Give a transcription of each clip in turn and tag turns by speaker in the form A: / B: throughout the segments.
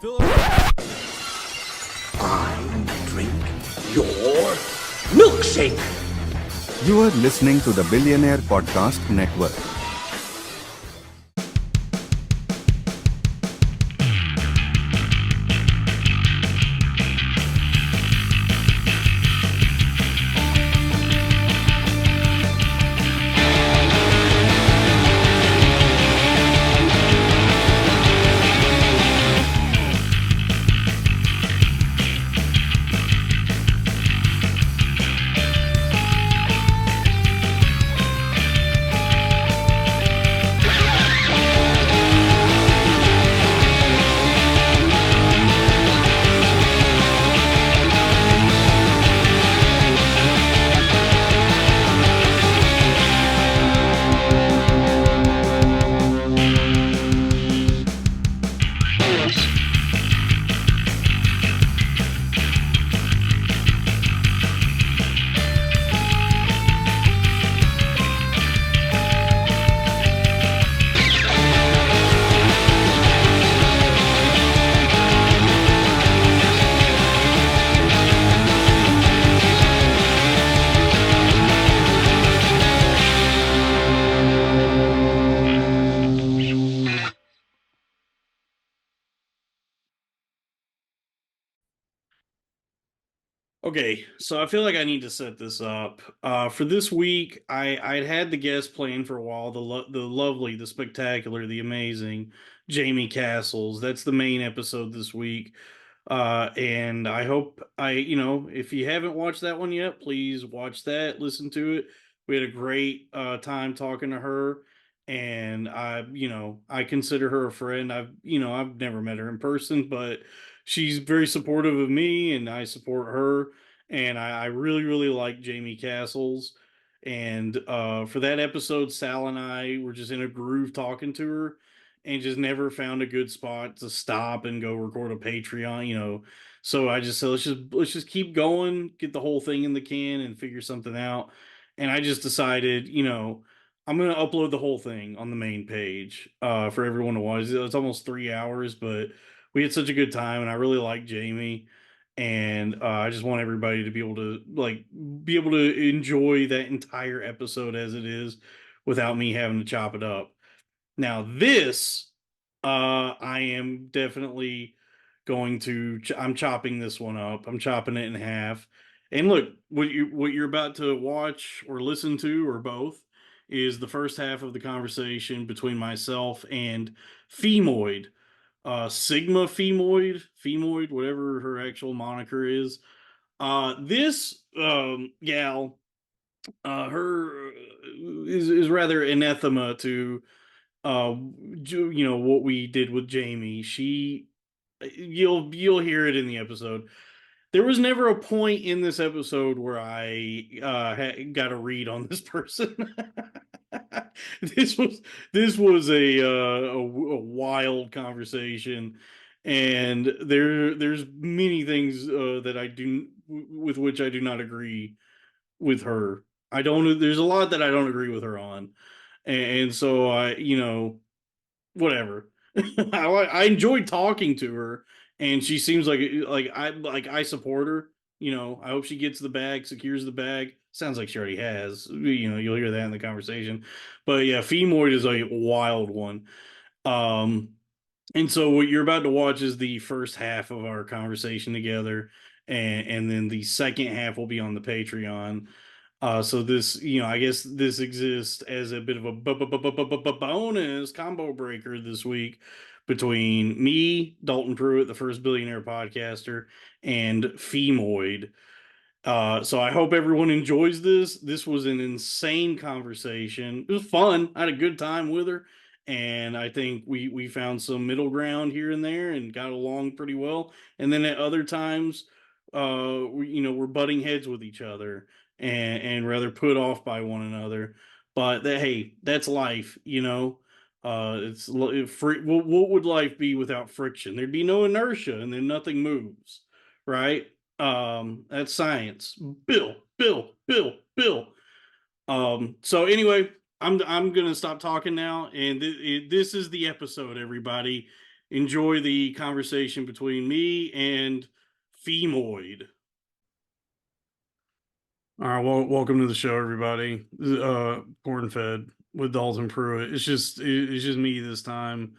A: I drink your milkshake.
B: You are listening to the Billionaire Podcast Network.
C: Okay, so I feel like I need to set this up. For this week, I'd had the guest planned for a while, the lovely, the spectacular, the amazing Jamie Castles. That's the main episode this week. And I hope if you haven't watched that one yet, please watch that, listen to it. We had a great time talking to her, and I consider her a friend. I've never met her in person, but she's very supportive of me, and I support her. And I really, really like Jamie Castles. And for that episode, Sal and I were just in a groove talking to her and just never found a good spot to stop and go record a Patreon. So I just said let's just keep going, get the whole thing in the can and figure something out. And I just decided, I'm gonna upload the whole thing on the main page for everyone to watch. It's almost 3 hours, but we had such a good time, and I really like Jamie, and I just want everybody to be able to enjoy that entire episode as it is without me having to chop it up. Now this, I am definitely I'm chopping this one up. I'm chopping it in half. And look, what you're about to watch or listen to or both is the first half of the conversation between myself and Phemoid, Sigma Phemoid, whatever her actual moniker is. This gal, her is rather anathema to what we did with Jamie. You'll hear it in the episode. There was never a point in this episode where I got a read on this person. this was this was a wild conversation, and there's many things that I do with which I do not agree with her. I don't. There's a lot that I don't agree with her on, and so whatever. I enjoyed talking to her, and she seems like I support her. I hope she gets the bag, secures the bag. Sounds like she already has. You'll hear that in the conversation. But yeah, Femoid is a wild one. Um, and so what you're about to watch is the first half of our conversation together, and then the second half will be on the Patreon. So this, I guess this exists as a bit of a bonus combo breaker this week between me, Dalton Pruitt, the first billionaire podcaster, and Femoid. So I hope everyone enjoys this. This was an insane conversation. It was fun. I had a good time with her, and I think we found some middle ground here and there and got along pretty well. And then at other times, we're butting heads with each other and rather put off by one another. But hey, that's life. What would life be without friction? There'd be no inertia, and then nothing moves, right? That's science. Bill. So anyway, I'm gonna stop talking now, and this is the episode, everybody. enjoy the conversation between me and Phemoid. All right, well, welcome to the show, everybody. Corn fed with Dalton Pruitt. It's just me this time,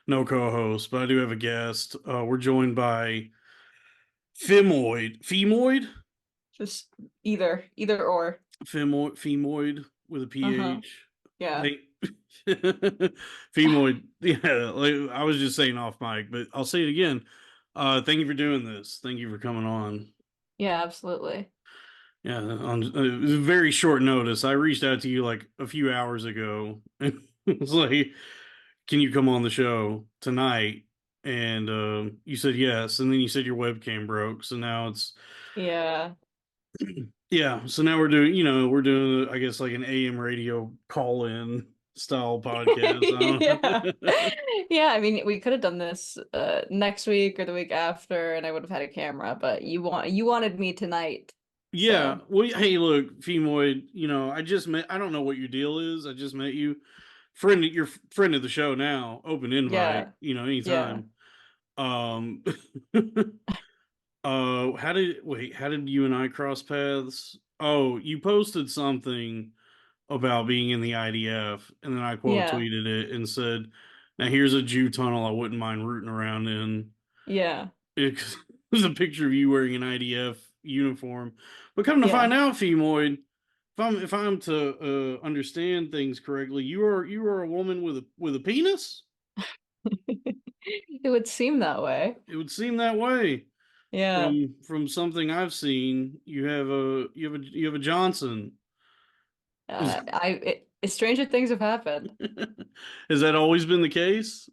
C: no co-host, but I do have a guest. We're joined by Phemoid,
D: Just either or.
C: Phemoid with a
D: Uh-huh.
C: PH.
D: Yeah.
C: Thank Phemoid. Yeah, like I was just saying off mic, but I'll say it again. Thank you for doing this. Thank you for coming on.
D: Yeah, absolutely.
C: Yeah, on it was a very short notice. I reached out to you like a few hours ago and it was like, "Can you come on the show tonight?" And you said yes, and then you said your webcam broke, so now it's
D: Yeah.
C: yeah. So now we're doing I guess like an AM radio call in style podcast. I
D: Yeah.
C: don't know.
D: Yeah, I mean, we could have done this next week or the week after and I would have had a camera, but you wanted me tonight.
C: Yeah.
D: So,
C: Well, hey, look, Femoid, I just met, I don't know what your deal is. I just met you. You're friend of the show now. Open invite,
D: yeah. Yeah.
C: anytime. Um, how did you and I cross paths? Oh, you posted something about being in the IDF, and then I quote
D: Yeah.
C: tweeted it and said, now here's a Jew tunnel I wouldn't mind rooting around in.
D: Yeah.
C: It was a picture of you wearing an IDF uniform. But come to
D: Yeah.
C: find out, Femoid, if I'm to understand things correctly, you are a woman with a penis.
D: It would seem that way.
C: It would seem that way
D: Yeah.
C: from something I've seen. You have a Johnson.
D: Stranger things have happened.
C: Has that always been the case?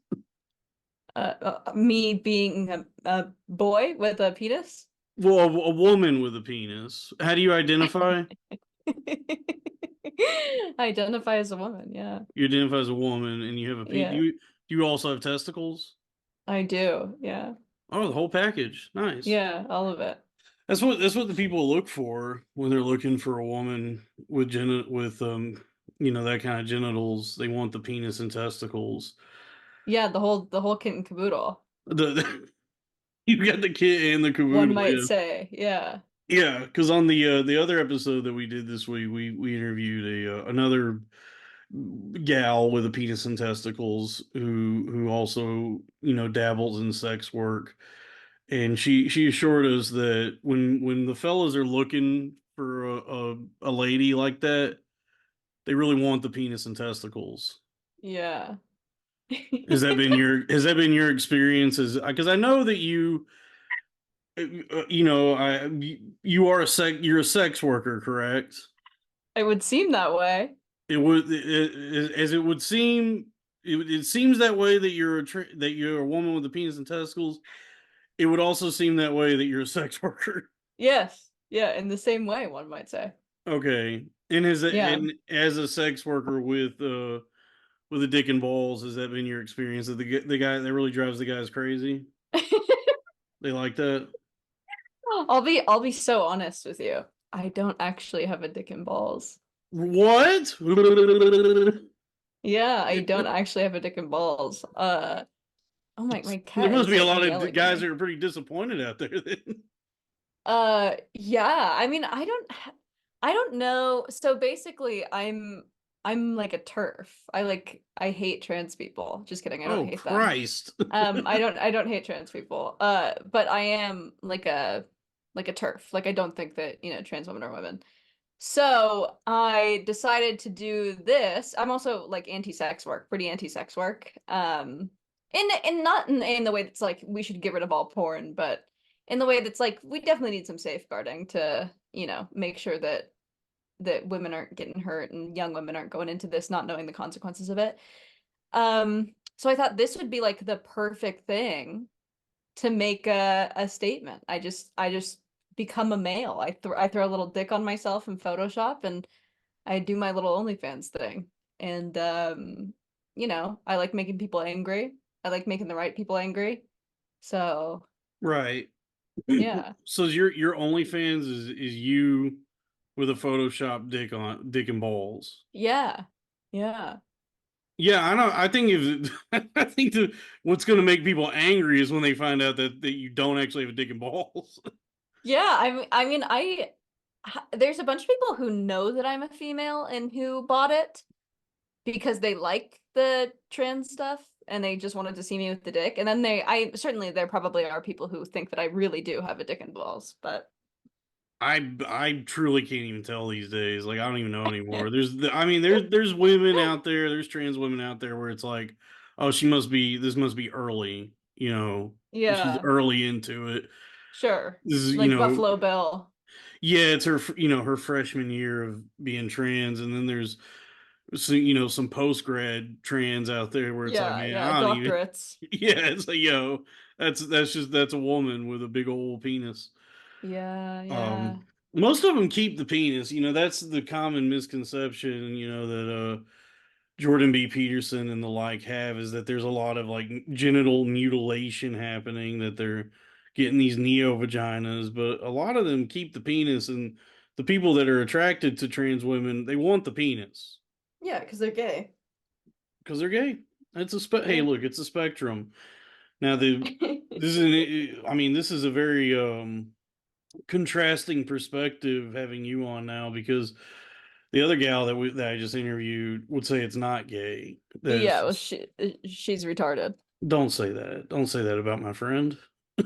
D: Me being a boy with a penis.
C: Well, a woman with a penis. How do you identify?
D: I identify as a woman, yeah.
C: You identify as a woman, and you have a penis.
D: Yeah,
C: Do you also have testicles?
D: I do. Yeah.
C: Oh, the whole package. Nice.
D: Yeah, all of it.
C: That's what the people look for when they're looking for a woman with that kind of genitals. They want the penis and testicles.
D: Yeah, the whole kit and caboodle.
C: The you got the kit and the
D: One
C: caboodle.
D: might
C: Yeah,
D: say. Yeah.
C: yeah. Because on the other episode that we did this week, we interviewed a another gal with a penis and testicles who also dabbles in sex work, and she assured us that when the fellas are looking for a lady like that, they really want the penis and testicles.
D: Yeah.
C: Has that been your experience? Because I know that you're a sex worker, correct?
D: It would seem that way.
C: As it would seem, it seems that way that you're a woman with a penis and testicles. It would also seem that way that you're a sex worker.
D: Yes. Yeah, in the same way, one might say.
C: Okay.
D: Yeah.
C: And as a sex worker with a dick and balls, has that been your experience? That the guy that really drives the guys crazy? They like that.
D: I'll be so honest with you. I don't actually have a dick and balls.
C: What?
D: Yeah, I don't actually have a dick and balls. Oh my
C: There
D: cat
C: must
D: is
C: be a
D: like
C: lot of
D: yelling at
C: guys
D: me.
C: that are pretty disappointed out there. Then.
D: Yeah, I mean, I don't know. So basically, I'm like a turf. I hate trans people. Just kidding, I don't
C: Oh
D: hate them.
C: Christ!
D: I don't hate trans people. But I am like a turf. Like I don't think that, trans women are women. So I decided to do this. I'm also like anti-sex work, pretty anti-sex work. In not in the way that's like we should get rid of all porn, but in the way that's like we definitely need some safeguarding to, make sure that women aren't getting hurt and young women aren't going into this not knowing the consequences of it. So I thought this would be like the perfect thing to make a statement. I just become a male. I throw a little dick on myself in Photoshop and I do my little OnlyFans thing. And I like making people angry. I like making the right people angry. So,
C: Right.
D: yeah.
C: So your OnlyFans is you with a Photoshop dick and balls.
D: Yeah. Yeah.
C: Yeah, I know. I think if I think what's going to make people angry is when they find out that you don't actually have a dick and balls.
D: Yeah, there's a bunch of people who know that I'm a female and who bought it because they like the trans stuff and they just wanted to see me with the dick. And then I certainly there probably are people who think that I really do have a dick and balls, but
C: I truly can't even tell these days. Like I don't even know anymore. I mean there's women out there, there's trans women out there where it's like, oh, this must be early, she's
D: yeah,
C: early into it.
D: sure.
C: This is,
D: Like Buffalo Bill.
C: yeah, it's her, her freshman year of being trans, and then there's some post grad trans out there where it's like,
D: Yeah,
C: man,
D: yeah,
C: I don't even.
D: doctorates.
C: Yeah, it's like, that's a woman with a big old penis.
D: Yeah, yeah.
C: Um, Most of them keep the penis. That's the common misconception. That Jordan B. Peterson and the like have is that there's a lot of like genital mutilation happening. That they're getting these neo vaginas, but a lot of them keep the penis. And the people that are attracted to trans women, they want the penis
D: Yeah, because they're gay.
C: because they're gay. Hey,
D: Yeah.
C: look, it's a spectrum. Now this is I mean, this is a very contrasting perspective having you on now, because the other gal that I just interviewed would say it's not gay.
D: Yeah,
C: That's
D: well,
C: just,
D: she's retarded.
C: don't say that. Don't say that about my friend.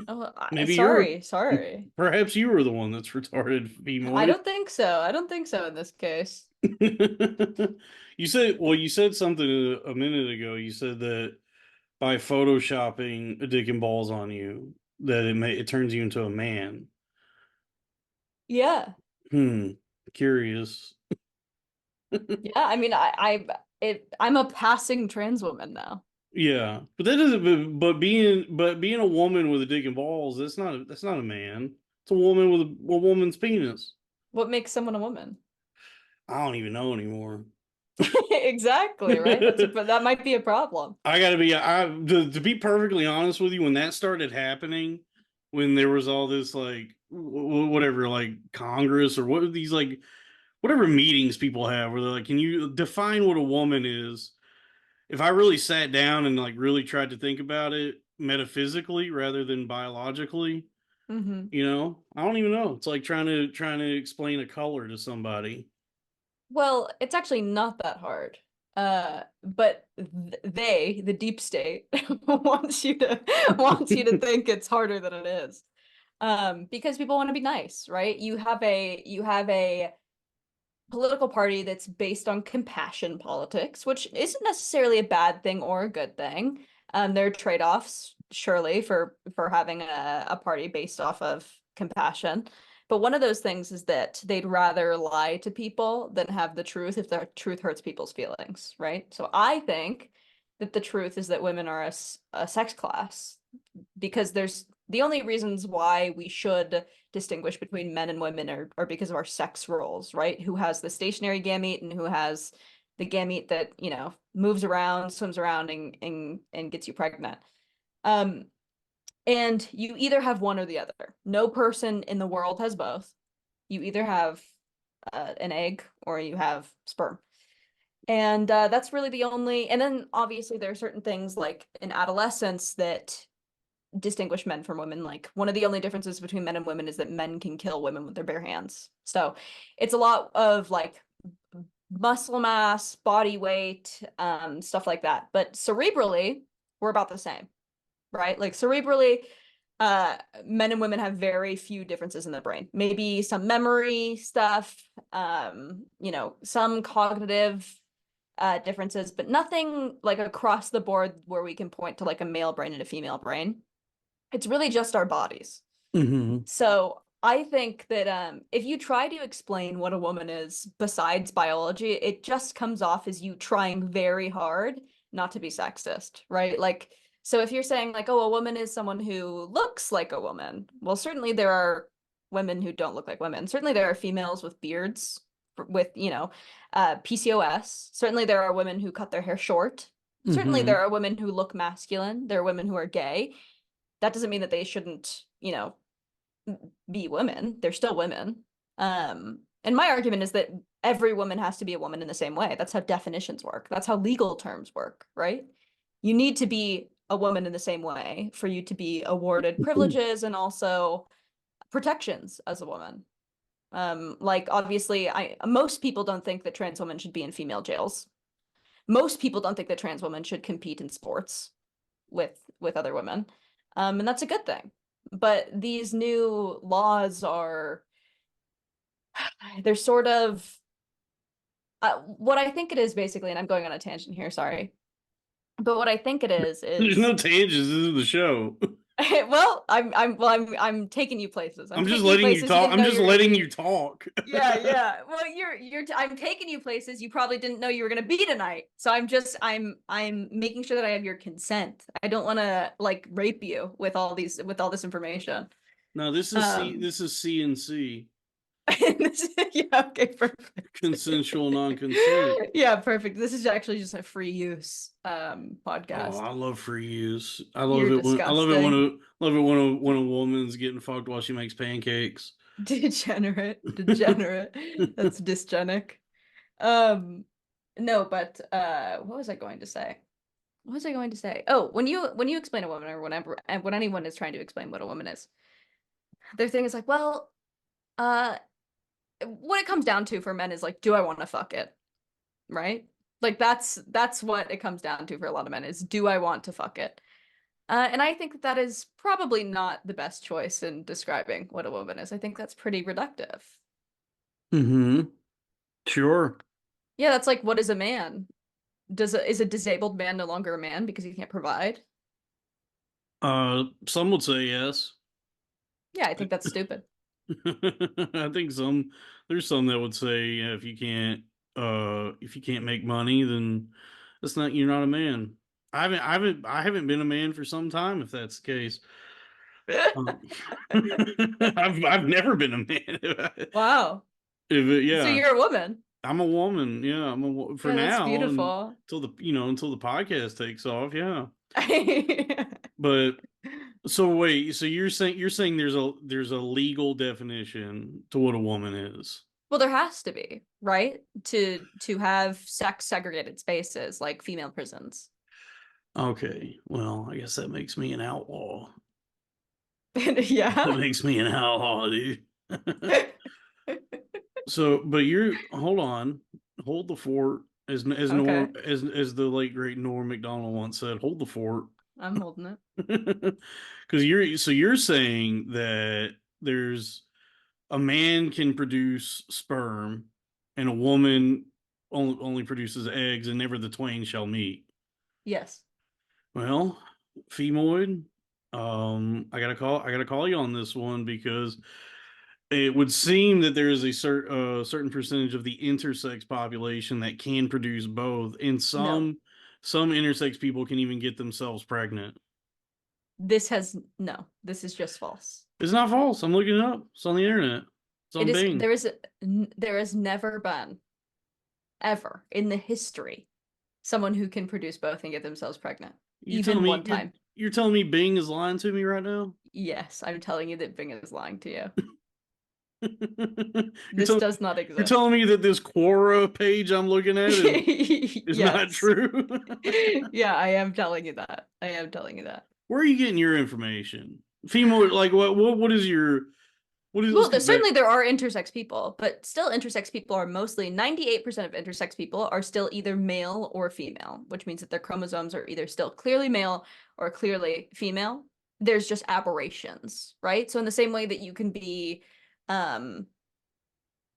D: Oh,
C: Maybe
D: sorry, sorry.
C: perhaps you were the one that's retarded,
D: I
C: Phemoid.
D: don't think so. I don't think so in this case.
C: You said something a minute ago. You said that by photoshopping a dick and balls on you, that it turns you into a man.
D: Yeah.
C: Hmm. Curious.
D: Yeah, I mean, I'm a passing trans woman now.
C: Yeah, but that doesn't. But being a woman with a dick and balls, that's not a man. It's a woman with a woman's penis.
D: What makes someone a woman?
C: I don't even know anymore.
D: Exactly, right? But that might be a problem.
C: I gotta be. To be perfectly honest with you, when that started happening, when there was all this like whatever, like Congress or what are these like whatever meetings people have where they're like, can you define what a woman is? If I really sat down and like really tried to think about it metaphysically rather than biologically,
D: Hmm.
C: I don't even know. It's like trying to explain a color to somebody.
D: Well, it's actually not that hard. But the deep state, wants you to think it's harder than it is. Because people want to be nice, right? You have a political party that's based on compassion politics, which isn't necessarily a bad thing or a good thing. There are trade-offs, surely, for having a party based off of compassion. But one of those things is that they'd rather lie to people than have the truth if the truth hurts people's feelings, right? So I think that the truth is that women are a sex class because there's the only reasons why we should distinguish between men and women are because of our sex roles, right? Who has the stationary gamete and who has the gamete that, moves around, swims around and gets you pregnant. Um, and you either have one or the other. No person in the world has both. You either have an egg or you have sperm. And that's really the only, and then obviously there are certain things like in adolescence that distinguish men from women. Like one of the only differences between men and women is that men can kill women with their bare hands. So it's a lot of like muscle mass, body weight, stuff like that. But cerebrally, we're about the same, right? Like cerebrally, men and women have very few differences in the brain. Maybe some memory stuff, some cognitive differences, but nothing like across the board where we can point to like a male brain and a female brain. It's really just our bodies.
C: Mm-hmm.
D: So I think that if you try to explain what a woman is besides biology, it just comes off as you trying very hard not to be sexist, right? Like, so if you're saying like, oh, a woman is someone who looks like a woman, well, certainly there are women who don't look like women. Certainly there are females with beards with, PCOS. Certainly there are women who cut their hair short. Certainly
C: Mm-hmm.
D: there are women who look masculine. There are women who are gay. That doesn't mean that they shouldn't, be women. They're still women. And my argument is that every woman has to be a woman in the same way. That's how definitions work. That's how legal terms work, right? You need to be a woman in the same way for you to be awarded privileges and also protections as a woman. Like obviously, most people don't think that trans women should be in female jails. Most people don't think that trans women should compete in sports with other women. And that's a good thing. But these new laws are they're sort of what I think it is basically, and I'm going on a tangent here, sorry. But what I think it is
C: There's no tangents. This is the show.
D: well, I'm taking you places.
C: I'm just
D: taking
C: letting you
D: places
C: talk.
D: didn't
C: I'm
D: know
C: just
D: you were gonna
C: letting
D: be.
C: you talk.
D: Yeah. Well, I'm taking you places you probably didn't know you were gonna be tonight. So I'm making sure that I have your consent. I don't want to like rape you with all this information.
C: No, this is this is CNC.
D: Yeah, okay, perfect.
C: Consensual non-consent.
D: Yeah, perfect. This is actually just a free use
C: Oh,
D: podcast.
C: I love free use. I love
D: You're
C: it when
D: disgusting.
C: when a woman's getting fucked while she makes pancakes.
D: Degenerate. That's dysgenic. No, but what was I going to say? What was I going to say? Oh, when you explain a woman or whenever and when anyone is trying to explain what a woman is, their thing is like, well, uh what it comes down to for men is like, do I want to fuck it? Right? Like that's what it comes down to for a lot of men is do I want to fuck it? And I think that is probably not the best choice in describing what a woman is. I think that's pretty reductive.
C: Mm-hmm. Sure.
D: Yeah, that's like what is a man? Is a disabled man no longer a man because he can't provide?
C: Some would say yes.
D: Yeah, I think that's stupid.
C: I think there's some that would say, yeah, if you can't make money, then you're not a man. I haven't been a man for some time, if that's the case. Um, I've never been a man.
D: Wow. So
C: Yeah,
D: you're a woman.
C: I'm a woman. Yeah, for
D: Yeah, that's
C: now and
D: beautiful.
C: until the podcast takes off. Yeah, but so wait, so you're saying there's a legal definition to what a woman is?
D: Well, there has to be, right? To have sex segregated spaces like female prisons.
C: Okay, well, I guess that makes me an outlaw. That
D: Yeah.
C: makes me an outlaw, dude. So, but hold on, hold the fort,
D: Okay.
C: as the late great Norm Macdonald once said, hold the fort.
D: I'm holding it.
C: Because you're saying that there's a man can produce sperm, and a woman only produces eggs, and never the twain shall meet.
D: Yes.
C: Well, Phemoid, I gotta call you on this one because it would seem that there is a certain percentage of the intersex population that can produce both, and
D: No.
C: some intersex people can even get themselves pregnant.
D: No. This is just false.
C: It's not false. I'm looking it up. It's on the internet. It's on Bing.
D: There has never been ever in the history someone who can produce both and get themselves pregnant. Even one time.
C: You're telling me Bing is lying to me right now?
D: Yes, I'm telling you that Bing is lying to you.
C: You're
D: This does not exist.
C: You're telling me that this Quora page I'm looking at is not
D: Yes.
C: true?
D: Yeah, I am telling you that.
C: Where are you getting your information? Female, like what is your
D: Well, certainly there are intersex people, but still intersex people are mostly 98% of intersex people are still either male or female, which means that their chromosomes are either still clearly male or clearly female. There's just aberrations, right? So in the same way that you can be in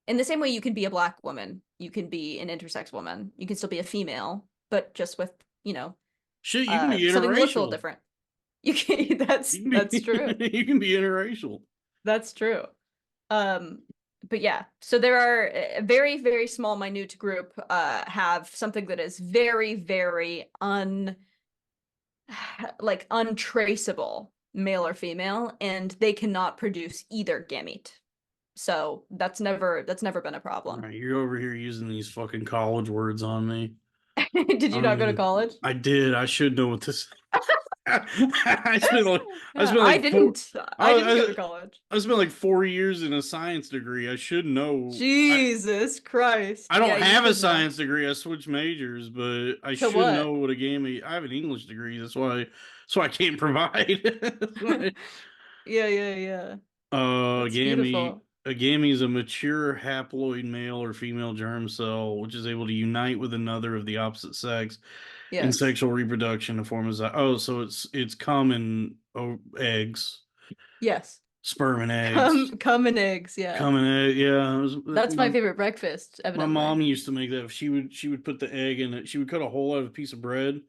D: the same way you can be a Black woman, you can be an intersex woman, you can still be a female, but just with,
C: shit, you can be
D: something that looks a little
C: interracial.
D: different. You can that's true.
C: You can be interracial.
D: That's true. But yeah, so there are a very, very small, minute group have something that is very, very untraceable, male or female, and they cannot produce either gamete. So that's never been a problem.
C: Right, you're over here using these fucking college words on me.
D: Did you not go to college?
C: I did. I should know what this. I spent like I
D: Yeah,
C: spent
D: I
C: like four.
D: didn't. I didn't go to
C: I,
D: college.
C: I spent like 4 years in a science degree. I should know.
D: Jesus
C: I
D: Christ. Yeah,
C: don't
D: you
C: have a
D: should know.
C: science degree. I switched majors, but I
D: To
C: should know
D: what?
C: what a gammy. I have an English degree. So I can't provide. That's why.
D: Yeah, yeah, yeah.
C: A
D: That's
C: gammy.
D: beautiful.
C: A gammy is a mature haploid male or female germ cell which is able to unite with another of the opposite sex in
D: Yes.
C: sexual reproduction to form a so it's common eggs,
D: Yes.
C: sperm and eggs,
D: Come in eggs, yeah.
C: common egg. Yeah,
D: That's my favorite breakfast,
C: my
D: evidently.
C: mom used to make that. She would put the egg in it. She would cut a hole out of a piece of bread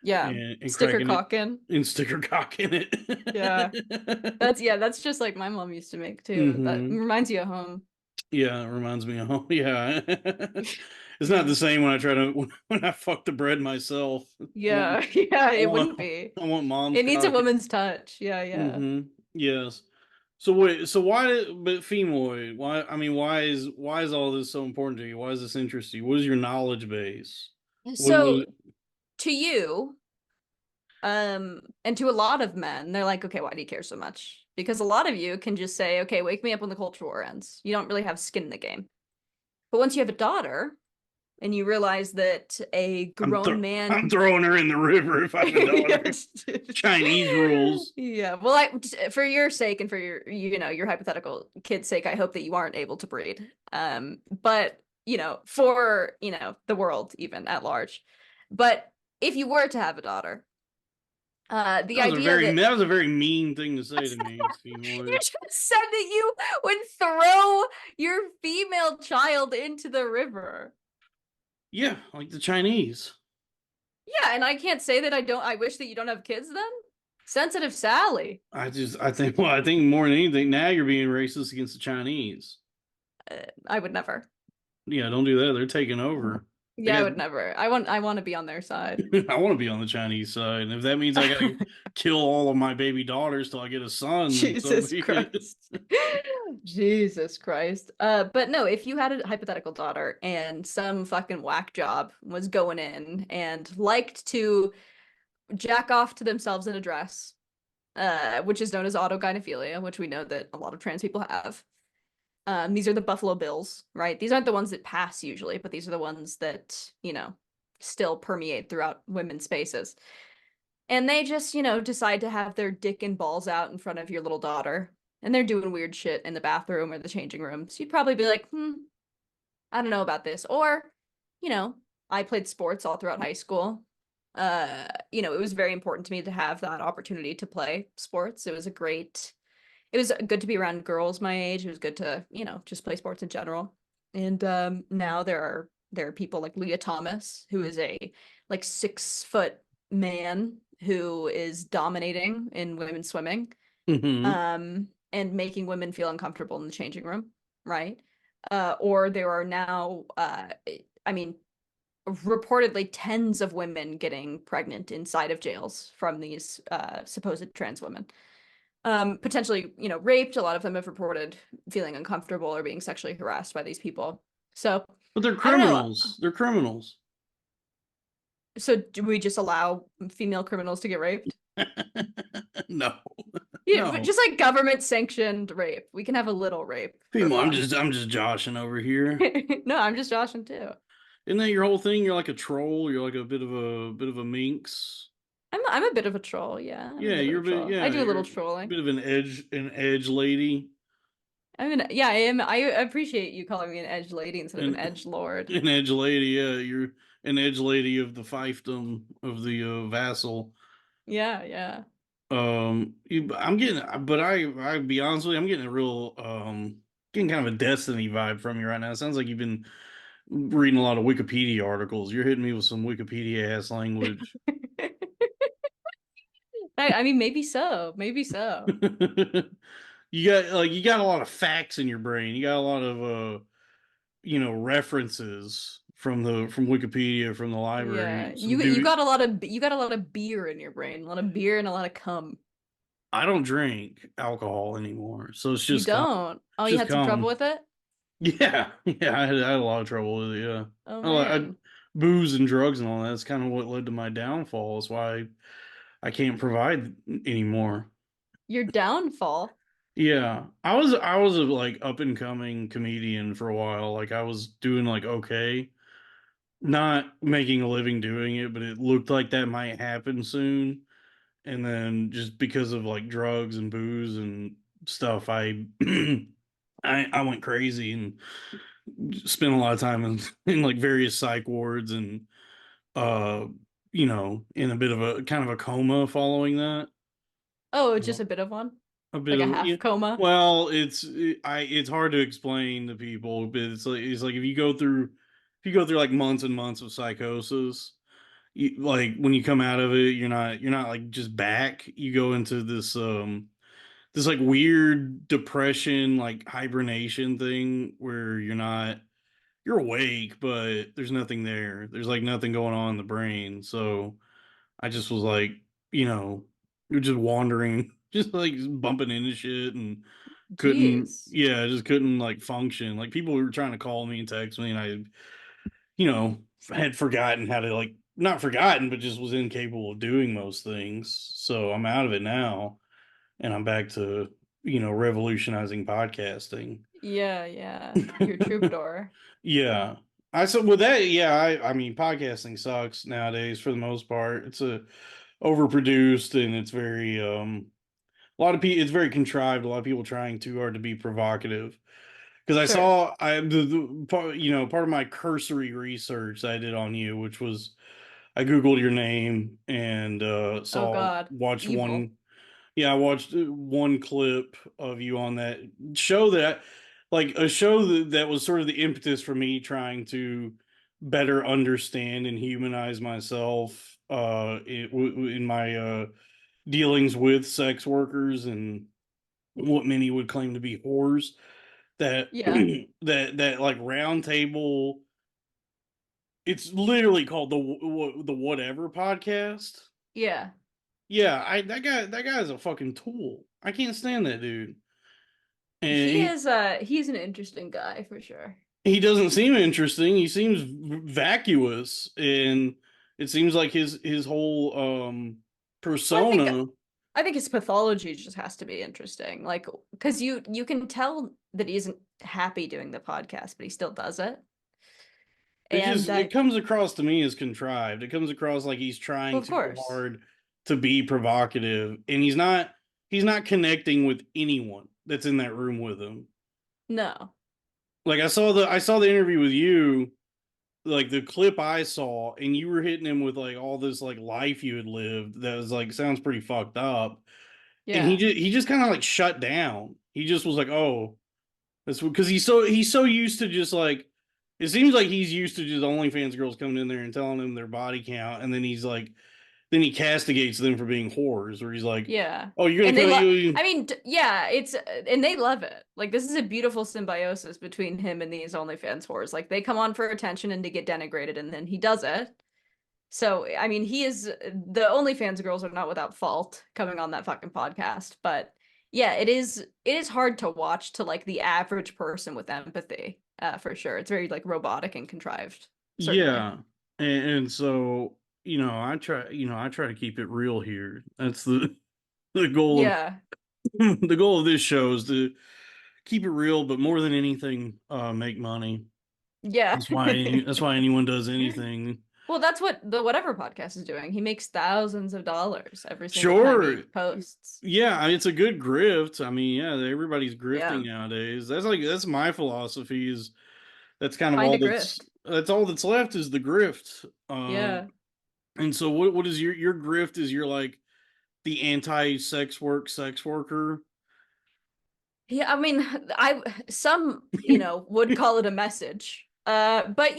D: Yeah.
C: and crack
D: Sticker
C: in it
D: cock in.
C: and stick her cock in
D: Yeah.
C: it.
D: That's just like my mom used to make too. That
C: hmm
D: reminds you of home.
C: Yeah, it reminds me of home. Yeah. It's not
D: Yeah.
C: the same when I try to when I fuck the bread myself.
D: Yeah, yeah,
C: I
D: it wouldn't
C: want
D: be.
C: I want mom's
D: It needs a
C: cock.
D: woman's touch. Yeah, yeah.
C: Yes. So wait, so why but Phemoid? Why I mean why is all this so important to you? Why is this interesting? What is your knowledge base? What
D: So
C: was
D: to you, and to a lot of men, they're like, okay, why do you care so much? Because a lot of you can just say, okay, wake me up when the Culture War ends. You don't really have skin in the game. But once you have a daughter and you realize that a grown
C: I'm
D: man
C: throwing her in the river if I have a daughter. Chinese rules.
D: Yeah, well, for your sake and for your hypothetical kid's sake, I hope that you aren't able to breed. But for the world even at large. But if you were to have a daughter, the idea that
C: That was a very mean thing to say to me,
D: you
C: Phemoid.
D: just said that you would throw your female child into the river.
C: Yeah, like the Chinese.
D: Yeah, and I can't say that I wish that you don't have kids then. Sensitive Sally.
C: I think more than anything, now you're being racist against the Chinese.
D: I would never.
C: Yeah, don't do that. They're taking over. They
D: Yeah, I
C: got.
D: would never. I want to be on their side.
C: I want to be on the Chinese side, and if that means I gotta kill all of my baby daughters till I get a son, then so
D: Jesus
C: be it.
D: Christ. Jesus Christ. But no, if you had a hypothetical daughter and some fucking whack job was going in and liked to jack off to themselves in a dress, which is known as autogynephilia, which we know that a lot of trans people have. These are the Buffalo Bills, right? These aren't the ones that pass usually, but these are the ones that, still permeate throughout women's spaces. And they just, decide to have their dick and balls out in front of your little daughter. And they're doing weird shit in the bathroom or the changing rooms. You'd probably be like, I don't know about this. Or, I played sports all throughout high school. It was very important to me to have that opportunity to play sports. It was good to be around girls my age. It was good to, just play sports in general. And now there are people like Leah Thomas, who is a like 6 foot man who is dominating in women's swimming,
C: Hmm.
D: and making women feel uncomfortable in the changing room, right? Or there are now, I mean, reportedly tens of women getting pregnant inside of jails from these supposed trans women. Potentially, raped. A lot of them have reported feeling uncomfortable or being sexually harassed by these people. So
C: But they're
D: I don't know.
C: criminals. They're criminals.
D: So do we just allow female criminals to get raped?
C: No,
D: Yeah,
C: no.
D: just like government sanctioned rape. We can have a little rape for
C: People,
D: fun.
C: I'm just joshing over here.
D: No, I'm just joshing too.
C: Isn't that your whole thing? You're like a troll. You're like a minx.
D: I'm a bit of a troll, yeah. I'm a
C: Yeah,
D: bit of
C: you're
D: a
C: a bit.
D: troll. I
C: Yeah,
D: do a
C: you're
D: little
C: a
D: trolling.
C: bit of an edge lady,
D: Yeah, I am. I appreciate you calling me an edge lady instead of an
C: an
D: edge lord.
C: an edge lady. Yeah, you're an edge lady of the fiefdom of the vassal.
D: Yeah, yeah.
C: I'm getting, but I be honest with you, I'm getting a real getting kind of a Destiny vibe from you right now. It sounds like you've been reading a lot of Wikipedia articles. You're hitting me with some Wikipedia ass language.
D: I mean, maybe so. Maybe so.
C: You got a lot of facts in your brain. You got a lot of references from Wikipedia from the
D: Yeah.
C: library. Some
D: You
C: dude
D: got a lot of beer in your brain. A lot of beer and a lot of cum.
C: I don't drink alcohol anymore, so
D: You don't. Oh, you
C: just
D: had some trouble
C: cum.
D: with it?
C: Yeah, I had a lot of trouble with it. Yeah,
D: Oh
C: I
D: man.
C: booze and drugs and all that. That's kind of what led to my downfall. That's why I can't provide anymore.
D: Your downfall.
C: Yeah, I was a like up and coming comedian for a while. Like I was doing like okay, not making a living doing it, but it looked like that might happen soon. And then just because of like drugs and booze and stuff, I I went crazy and spent a lot of time in like various psych wards and uh in a bit of a kind of a coma following that.
D: Oh, just a bit of one?
C: A bit
D: Like a
C: of yeah.
D: half coma?
C: Well, it's hard to explain to people, but it's like if you go through like months and months of psychosis, like when you come out of it, you're not like just back. You go into this like weird depression, like hibernation thing where you're awake, but there's nothing there. There's like nothing going on in the brain. So I just was like, you're just wandering, just like bumping into shit and
D: Jeez.
C: just couldn't like function. Like people were trying to call me and text me, and you know, had forgotten how to like, not forgotten, but just was incapable of doing most things. So I'm out of it now, and I'm back to, revolutionizing podcasting.
D: Yeah, yeah. Your troubadour.
C: Yeah. I said with that, yeah, I mean podcasting sucks nowadays for the most part. It's a overproduced and it's very a lot of people it's very contrived, a lot of people trying too hard to be provocative. Because I
D: Sure.
C: saw the part, part of my cursory research I did on you, which was I Googled your name and
D: Oh
C: saw
D: God.
C: watched
D: Evil.
C: one yeah, I watched one clip of you on that show like a show that was sort of the impetus for me trying to better understand and humanize myself in my dealings with sex workers and what many would claim to be whores. That
D: Yeah.
C: that like round table. It's literally called the Whatever Podcast.
D: Yeah.
C: Yeah, I that guy is a fucking tool. I can't stand that dude. And
D: He's an interesting guy for sure.
C: he doesn't seem interesting. He seems vacuous, and it seems like his whole
D: Well,
C: persona.
D: I think his pathology just has to be interesting. Like, because you can tell that he isn't happy doing the podcast, but he still does it. And
C: It comes across to me as contrived. It comes across like he's
D: well,
C: trying
D: of
C: too
D: course.
C: hard to be provocative, and he's not connecting with anyone that's in that room with him.
D: No.
C: Like I saw the interview with you, like the clip I saw, and you were hitting him with like all this like life you had lived that was like sounds pretty fucked up. And
D: Yeah.
C: he just kind of like shut down. He just was like, "Oh, that's because he's so used to just like it seems like he's used to just OnlyFans girls coming in there and telling him their body count, and then he's like, then he castigates them for being whores, or he's like,
D: Yeah.
C: "Oh, you're
D: And
C: gonna
D: they
C: come
D: love,
C: you."
D: I mean, yeah, it's, and they love it. Like, this is a beautiful symbiosis between him and these OnlyFans whores. Like, they come on for attention and to get denigrated, and then he does it. So, I mean, the OnlyFans girls are not without fault coming on that fucking podcast. But yeah, it is hard to watch to like the average person with empathy, for sure. It's very like robotic and contrived, certainly.
C: Yeah, and so I try to keep it real here. That's the goal of
D: Yeah.
C: the goal of this show is to keep it real, but more than anything, make money.
D: Yeah.
C: That's why anyone does anything.
D: Well, that's what the Whatever podcast is doing. He makes thousands of dollars every single time he
C: Sure,
D: posts.
C: yeah, I mean, it's a good grift. I mean, yeah, everybody's grifting
D: Yeah.
C: nowadays. That's my philosophy. Is that's kind of
D: Find
C: all
D: a grift.
C: that's all that's left is the grift.
D: Yeah.
C: And so what is your grift? Is you're like the anti sex worker?
D: Yeah, I mean, I some, would call it a message. But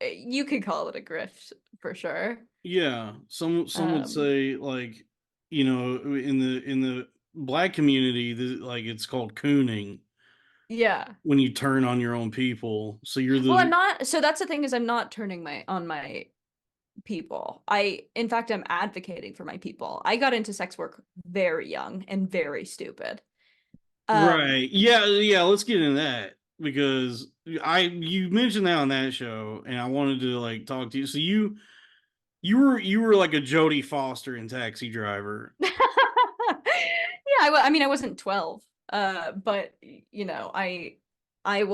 D: you could call it a grift for sure.
C: Yeah, some would
D: Um,
C: say like in the black community, like it's called cooning
D: yeah.
C: when you turn on your own people. So you're
D: Well, I'm
C: the
D: not, so that's the thing is I'm not turning my people. In fact, I'm advocating for my people. I got into sex work very young and very stupid. Um,
C: right. Yeah, yeah. Let's get into that because you mentioned that on that show, and I wanted to like talk to you. So You were like a Jodie Foster in Taxi Driver.
D: Yeah, I mean, I wasn't 12, but I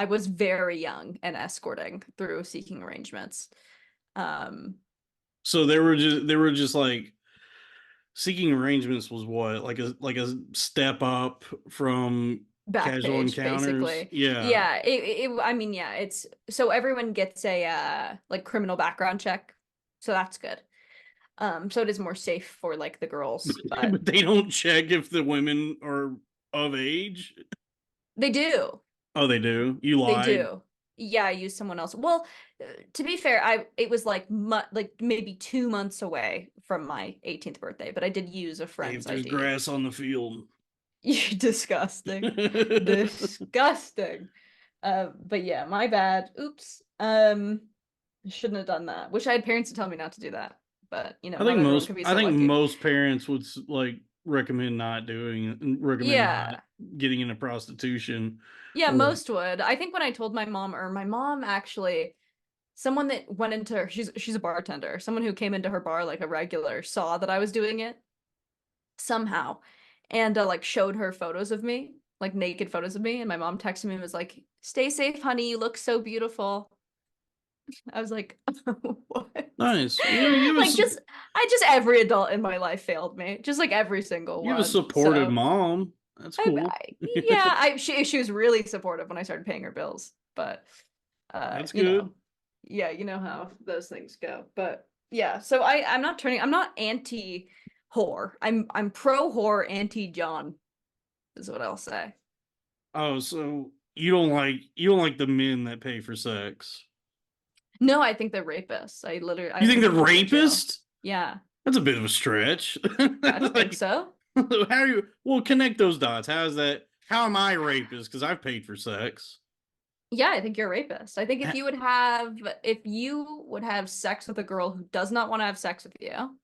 D: was very young and escorting through seeking arrangements. Um,
C: So they were just like seeking arrangements was what like a step up from
D: Back
C: casual
D: page,
C: encounters.
D: basically.
C: Yeah,
D: Yeah, I mean, yeah, it's so everyone gets a like criminal background check, so that's good. So it is more safe for like the girls, but
C: but they don't check if the women are of age.
D: they do.
C: Oh, they do. You
D: They
C: lied.
D: do. Yeah, I used someone else. Well, to be fair, I it was like like maybe 2 months away from my 18th birthday, but I did use a
C: Hey, if
D: friend's
C: there's
D: ID.
C: grass on the field.
D: You disgusting. Disgusting. But yeah, my bad. Oops. I shouldn't have done that. Wish I had parents to tell me not to do that. But
C: I
D: not
C: think
D: everyone
C: most
D: could be
C: I
D: so
C: think
D: lucky.
C: most parents would like recommend not doing it and recommend not
D: Yeah.
C: getting into prostitution
D: Yeah,
C: or
D: most would. I think when I told my mom actually, someone that went into she's a bartender, someone who came into her bar like a regular saw that I was doing it somehow and like showed her photos of me, like naked photos of me, and my mom texted me and was like, "Stay safe, honey. You look so beautiful." I was like, "What?"
C: nice. You have
D: Like just I just every adult in my life failed me. Just like every single
C: you have a
D: one.
C: supportive
D: So
C: mom. That's cool.
D: yeah, she was really supportive when I started paying her bills, but
C: That's
D: you
C: good.
D: know, yeah, you know how those things go. But yeah, so I'm not anti whore. I'm pro whore, anti John is what I'll say.
C: Oh, so you don't like the men that pay for sex.
D: No, I think they're rapists.
C: You
D: I
C: think
D: think
C: the
D: they should go to jail.
C: rapist?
D: Yeah,
C: That's a bit of a stretch.
D: I don't think
C: Like,
D: so.
C: how are you? Well, connect those dots. How's that? How am I a rapist? Because I've paid for sex.
D: Yeah, I think you're a rapist. I think if you would have sex with a girl who does not want to have sex with you,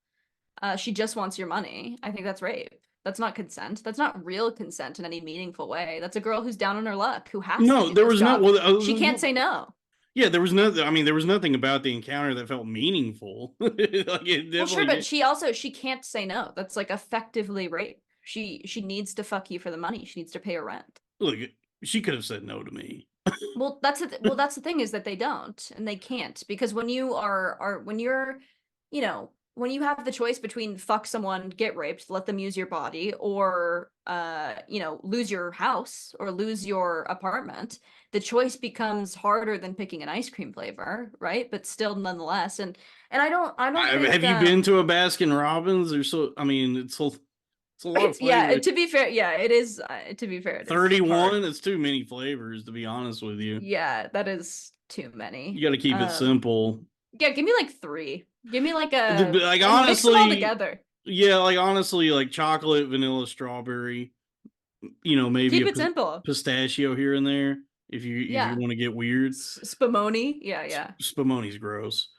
D: she just wants your money, I think that's rape. That's not consent. That's not real consent in any meaningful way. That's a girl who's down on her luck, who has to
C: No,
D: do
C: there
D: this
C: was no.
D: job.
C: Well,
D: She can't say no.
C: yeah, there was no. I mean, there was nothing about the encounter that felt meaningful. Like it
D: Well, sure,
C: definitely
D: but
C: did.
D: she can't say no. That's like effectively rape. She needs to fuck you for the money. She needs to pay her rent.
C: Look, she could have said no to me.
D: Well, that's the thing is that they don't and they can't because when you are when you're, when you have the choice between fuck someone, get raped, let them use your body, or lose your house or lose your apartment, the choice becomes harder than picking an ice cream flavor, right? But still nonetheless, and I don't think
C: Have you been to a Baskin Robbins? Or so. I mean, it's a lot of
D: it's yeah,
C: flavors.
D: to be fair, yeah, it is to be fair, it is
C: 31.
D: hard.
C: It's too many flavors, to be honest with you.
D: Yeah, that is too
C: You
D: many.
C: got to keep it simple.
D: Yeah, give me like three. Give me like
C: Like
D: and mix them all
C: honestly,
D: together.
C: yeah, like honestly, like chocolate, vanilla, strawberry. Maybe
D: Keep
C: a
D: it simple.
C: pistachio here and there if you
D: Yeah.
C: want to get weird.
D: Spumoni. Yeah, yeah.
C: Spumoni's gross.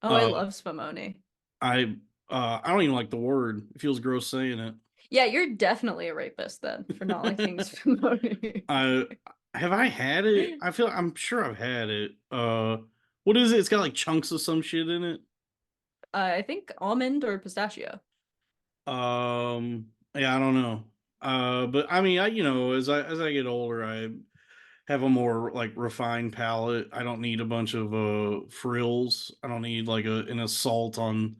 D: Oh, I
C: Uh,
D: love spumoni.
C: I don't even like the word. It feels gross saying it.
D: Yeah, you're definitely a rapist then for not liking spumoni.
C: I have I had it. I'm sure I've had it. What is it? It's got like chunks of some shit in it.
D: I think almond or pistachio.
C: Yeah, I don't know. But I mean, as I get older, I have a more like refined palate. I don't need a bunch of frills. I don't need like an assault on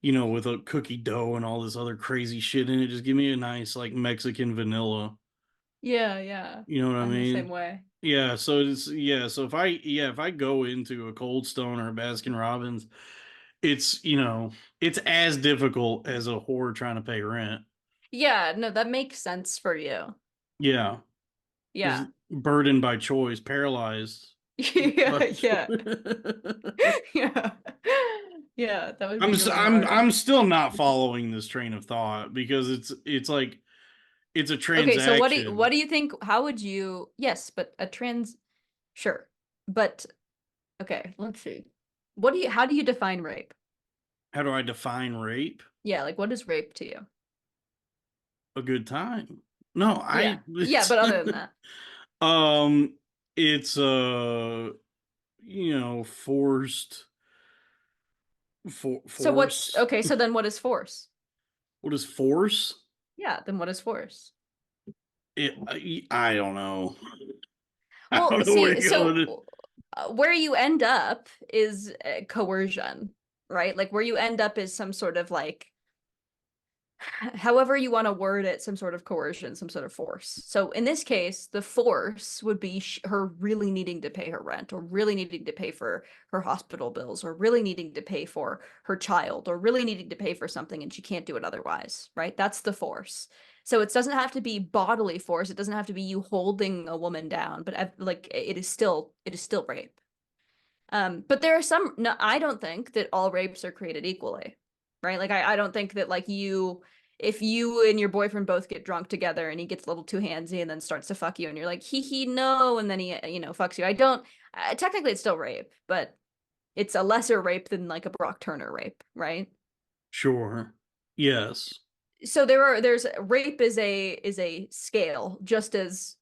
C: with a cookie dough and all this other crazy shit in it. Just give me a nice like Mexican vanilla.
D: Yeah, yeah.
C: You know what I
D: I'm the same
C: mean?
D: way.
C: Yeah, so if I go into a Cold Stone or a Baskin Robbins, it's as difficult as a whore trying to pay rent.
D: Yeah, no, that makes sense for you.
C: Yeah, is
D: Yeah.
C: burdened by choice, paralyzed.
D: Yeah,
C: But
D: yeah. Yeah. Yeah, that would
C: I'm
D: be
C: s-
D: really
C: I'm
D: hard.
C: I'm still not following this train of thought because it's like it's a
D: Okay, so what
C: transaction.
D: do you think? How would you? Yes, but a trans, sure, but okay. Let's see. How do you define rape?
C: How do I define rape?
D: Yeah, like what is rape to you?
C: A good time. No,
D: Yeah,
C: I
D: yeah,
C: it's
D: but other than that,
C: it's forced
D: So what's
C: Force.
D: okay, so then what is force?
C: What is force?
D: Yeah, then what is force?
C: I don't know. I
D: Well,
C: don't know where
D: see,
C: to go with it.
D: so where you end up is coercion, right? Like where you end up is some sort of like however you want to word it, some sort of coercion, some sort of force. So in this case, the force would be her really needing to pay her rent, or really needing to pay for her hospital bills, or really needing to pay for her child, or really needing to pay for something and she can't do it otherwise, right? That's the force. So it doesn't have to be bodily force. It doesn't have to be you holding a woman down, but like it is still rape. But there are some, no, I don't think that all rapes are created equally, right? Like I don't think that like if you and your boyfriend both get drunk together and he gets a little too handsy and then starts to fuck you and you're like, he, no, and then he, fucks you. I don't, technically it's still rape, but it's a lesser rape than like a Brock Turner rape, right?
C: Sure. Yes.
D: So there's rape is a scale just as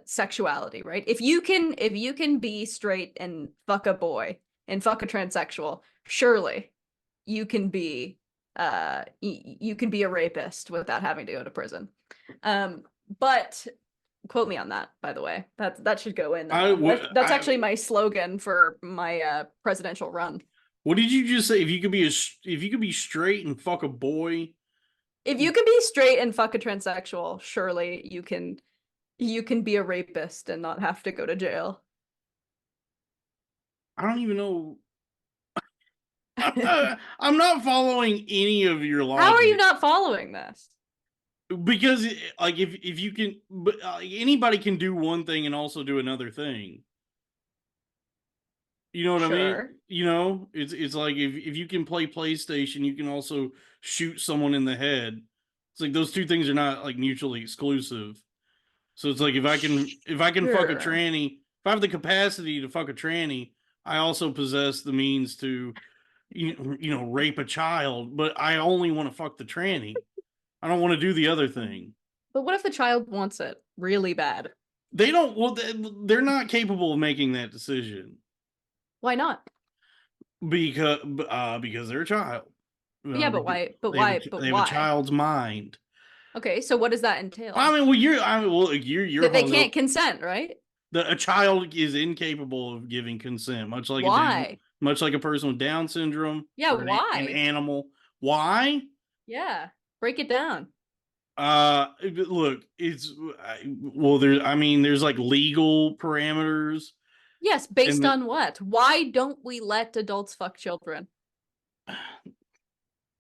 D: sexuality, right? If you can be straight and fuck a boy and fuck a transsexual, surely you can be a rapist without having to go to prison. But quote me on that, by the way. That should go in. That's actually my slogan for my presidential run.
C: What did you just say? If you could be straight and fuck a boy,
D: If you can be straight and fuck a transsexual, surely you can be a rapist and not have to go to jail.
C: I don't even know. I'm not following any of your
D: How are you
C: logic
D: not following this?
C: because, like, if you can, but anybody can do one thing and also do another thing. You know what I mean?
D: Sure.
C: It's like if you can play PlayStation, you can also shoot someone in the head. It's like those two things are not like mutually exclusive. So it's like if I can fuck a
D: Sure.
C: tranny, if I have the capacity to fuck a tranny, I also possess the means to rape a child, but I only want to fuck the tranny. I don't want to do the other thing.
D: But what if the child wants it really bad?
C: They don't well they're not capable of making that decision
D: Why not?
C: because they're a child.
D: Yeah, but why? But
C: They have
D: why? But
C: they have a
D: why?
C: child's mind.
D: Okay, so what does that entail?
C: I mean, well, you're
D: That they
C: hung up.
D: can't consent, right?
C: A child is incapable of giving consent,
D: Why?
C: much like a person with Down syndrome
D: Yeah,
C: or an
D: why?
C: animal. Why?
D: Yeah. Break it down.
C: Look, well, there's like legal parameters,
D: Yes,
C: and
D: based on what? Why don't we let adults fuck children?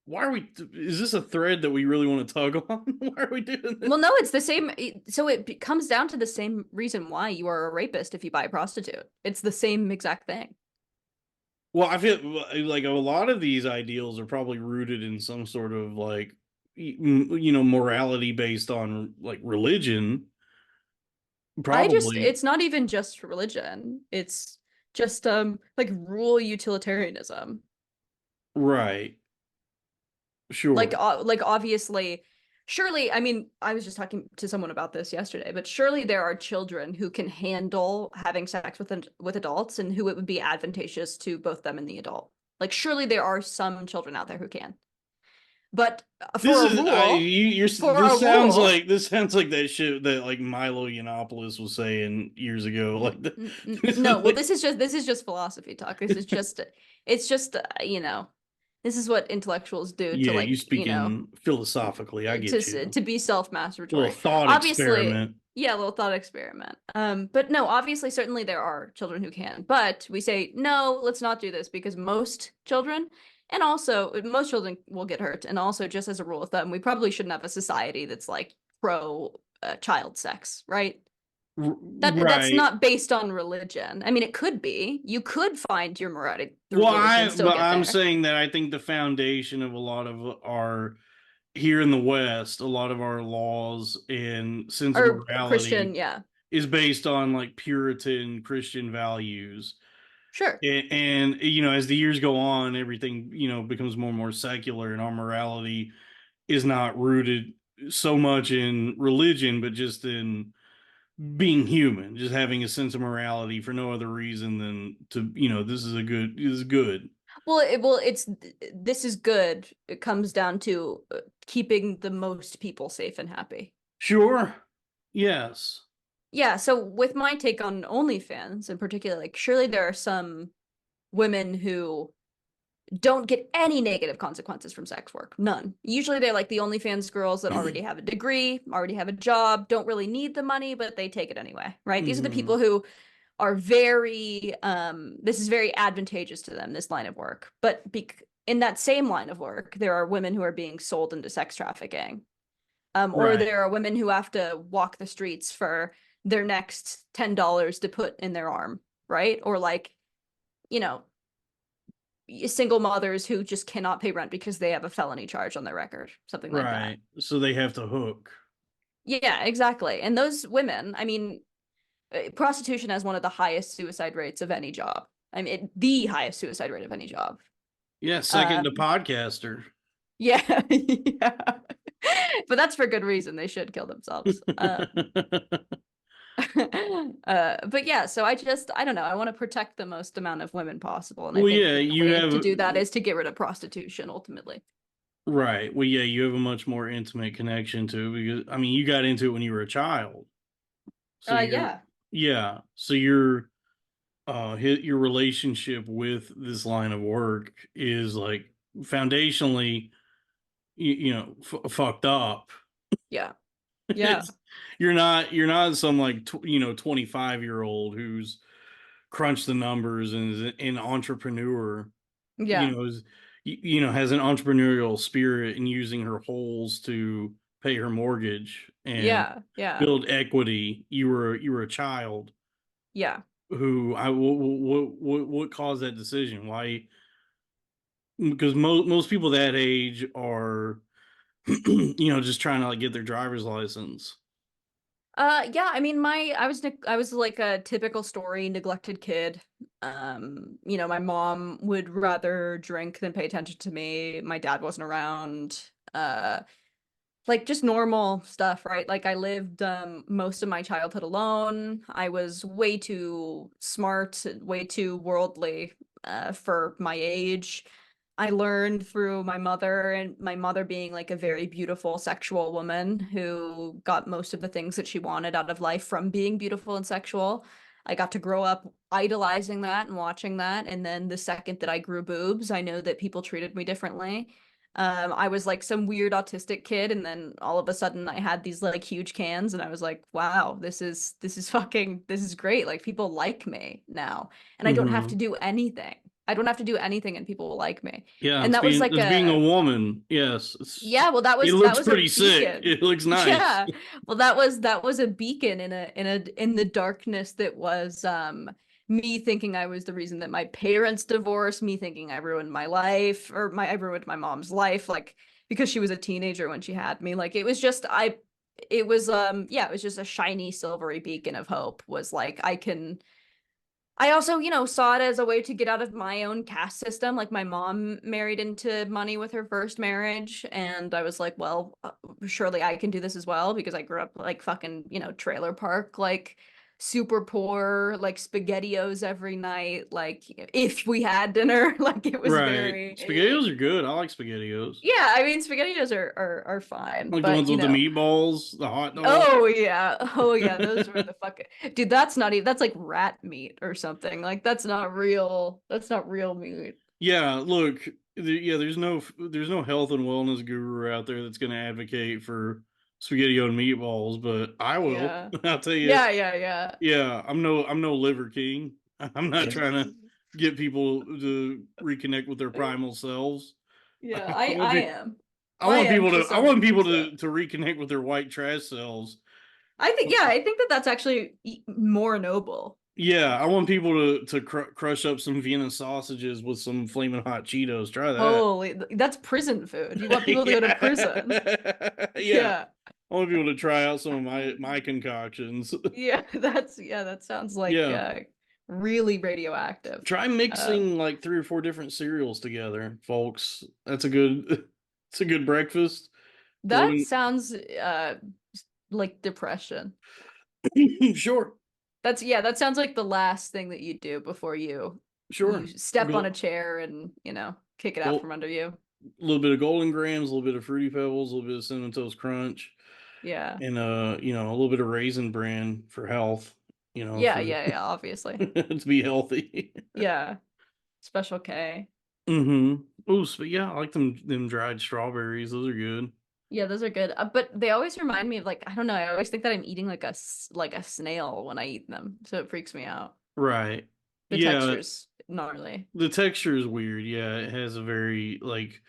C: why are we? Is this a thread that we really want to tug on? Why are we doing this?
D: Well, no, it's the same. So it comes down to the same reason why you are a rapist if you buy a prostitute. It's the same exact thing.
C: Well, I feel like a lot of these ideals are probably rooted in some sort of like, morality based on like religion, probably.
D: It's not even just religion. It's just like rule utilitarianism.
C: Right. Sure.
D: Like obviously, surely, I mean, I was just talking to someone about this yesterday, but surely there are children who can handle having sex with adults and who it would be advantageous to both them and the adult. Like surely there are some children out there who can. But
C: This
D: for a
C: is
D: rule, for a rule,
C: this sounds like that shit that like Milo Yiannopoulos was saying years ago. Like, this
D: no,
C: is
D: well,
C: like,
D: this is just philosophy talk. It's just this is what intellectuals do to
C: yeah, you
D: like
C: speaking philosophically, I get you.
D: to be
C: A little
D: self-masturbatory.
C: thought
D: Obviously,
C: experiment.
D: yeah, a little thought experiment. But no, obviously, certainly there are children who can. But we say no, let's not do this because most children, and also most children will get hurt. And also, just as a rule of thumb, we probably shouldn't have a society that's like pro child sex, right? That's
C: Right.
D: not based on religion. I mean, it could be. You could find your morality through
C: Well,
D: religion and still
C: but
D: get
C: I'm
D: there.
C: saying that I think the foundation of a lot of our here in the West, a lot of our laws and sense of
D: Or Christian,
C: morality
D: yeah.
C: is based on like Puritan Christian values.
D: Sure.
C: And as the years go on, everything, becomes more and more secular, and our morality is not rooted so much in religion, but just in being human, just having a sense of morality for no other reason than to, this is good.
D: It's this is good. It comes down to keeping the most people safe and happy.
C: Sure. Yes.
D: Yeah, so with my take on OnlyFans in particular, like surely there are some women who don't get any negative consequences from sex work. None. Usually they're like the OnlyFans girls that already have a degree, already have a job, don't really need the money, but they take it anyway, right? These are the people who are very this is very advantageous to them, this line of work. But in that same line of work, there are women who are being sold into sex trafficking. Or
C: Right.
D: there are women who have to walk the streets for their next $10 to put in their arm, right? Or like, you know, single mothers who just cannot pay rent because they have a felony charge on their record, something like that.
C: Right. So they have to hook.
D: Yeah, exactly. And those women, I mean, prostitution has one of the highest suicide rates of any job. I mean, the highest suicide rate of any job.
C: Yeah, second to podcaster.
D: Yeah, yeah. But that's for good reason. They should kill themselves. But yeah, so I don't know. I want to protect the most amount of women possible, and I
C: Well,
D: think
C: yeah,
D: the
C: you
D: way to
C: have
D: do that is to get rid of prostitution ultimately.
C: right. Well, yeah, you have a much more intimate connection to because I mean, you got into it when you were a child. So you're
D: Yeah,
C: yeah, so your relationship with this line of work is like foundationally fucked up.
D: yeah, yeah,
C: It's you're not some like 25-year-old who's crunched the numbers and is an entrepreneur,
D: yeah,
C: has an entrepreneurial spirit and using her holes to pay her mortgage and
D: yeah, yeah,
C: build equity. You were a child
D: yeah.
C: who I what caused that decision? Why? Because most people that age are just trying to like get their driver's license.
D: Yeah, I mean, I was like a typical story neglected kid. My mom would rather drink than pay attention to me. My dad wasn't around. Like just normal stuff, right? Like I lived most of my childhood alone. I was way too smart, way too worldly for my age. I learned through my mother, and my mother being like a very beautiful sexual woman who got most of the things that she wanted out of life from being beautiful and sexual. I got to grow up idolizing that and watching that. And then the second that I grew boobs, I know that people treated me differently. I was like some weird autistic kid, and then all of a sudden I had these like huge cans, and I was like, wow, this is great. Like people like me now, and I don't have to
C: Hmm.
D: do anything. I don't have to do anything, and people will like me.
C: Yeah,
D: And that was like
C: it's being a
D: a
C: woman. Yes,
D: yeah, well
C: it
D: that
C: looks
D: was a
C: pretty sick.
D: beacon.
C: It looks nice.
D: Yeah. Well, that was a beacon in the darkness that was me thinking I was the reason that my parents divorced, me thinking I ruined my life I ruined my mom's life like because she was a teenager when she had me. Like it was yeah, it was just a shiny silvery beacon of hope was like I also, saw it as a way to get out of my own caste system. Like my mom married into money with her first marriage, and I was like, well, surely I can do this as well because I grew up like fucking, trailer park, like super poor, like SpaghettiOs every night, like if we had dinner, like it was
C: Right.
D: very
C: Spaghettios are good. I like Spaghettios.
D: yeah, I mean SpaghettiOs are fine,
C: I like the
D: but
C: ones with the meatballs, the hot dog.
D: oh yeah. Oh yeah, those were the fuck. Dude, that's not even that's like rat meat or something. Like that's not real meat.
C: Yeah, look, yeah, there's no health and wellness guru out there that's going to advocate for spaghetti and meatballs, but I will.
D: Yeah.
C: I'll tell you.
D: Yeah, yeah, yeah.
C: Yeah, I'm no liver king. I'm not trying to get people to reconnect with their primal selves.
D: Yeah,
C: I want
D: I
C: pe-
D: am.
C: I
D: I
C: want
D: am
C: people
D: to
C: to I
D: some
C: want people
D: extent.
C: to reconnect with their white trash selves.
D: I think yeah, I think that that's actually more noble.
C: Yeah, I want people to crush up some Vienna sausages with some flaming hot Cheetos. Try that.
D: Holy, that's prison food. You want people to go to prison.
C: Yeah, yeah.
D: Yeah.
C: I want people to try out some of my concoctions.
D: Yeah, that sounds like
C: Yeah,
D: really radioactive.
C: try
D: Um
C: mixing like 3 or 4 different cereals together, folks. That's a good. It's a good breakfast. Because I
D: that
C: mean,
D: sounds like depression.
C: sure,
D: That's yeah, that sounds like the last thing that you do before you
C: Sure.
D: you step on a
C: Go,
D: chair and, kick it out from
C: go,
D: under you.
C: a little bit of Golden Grams, a little bit of Fruity Pebbles, a little bit of Cinnamon Toast Crunch,
D: Yeah.
C: and a little bit of Raisin Bran for health.
D: Yeah,
C: For
D: yeah, yeah, obviously.
C: to be healthy.
D: Yeah. Special K.
C: Mm-hmm. Oh, but yeah, I like them dried strawberries. Those are good.
D: Yeah, those are good. But they always remind me of like, I don't know, I always think that I'm eating like a snail when I eat them. So it freaks me out.
C: Right.
D: The
C: Yeah,
D: texture's gnarly.
C: the texture is weird. Yeah, it has a very like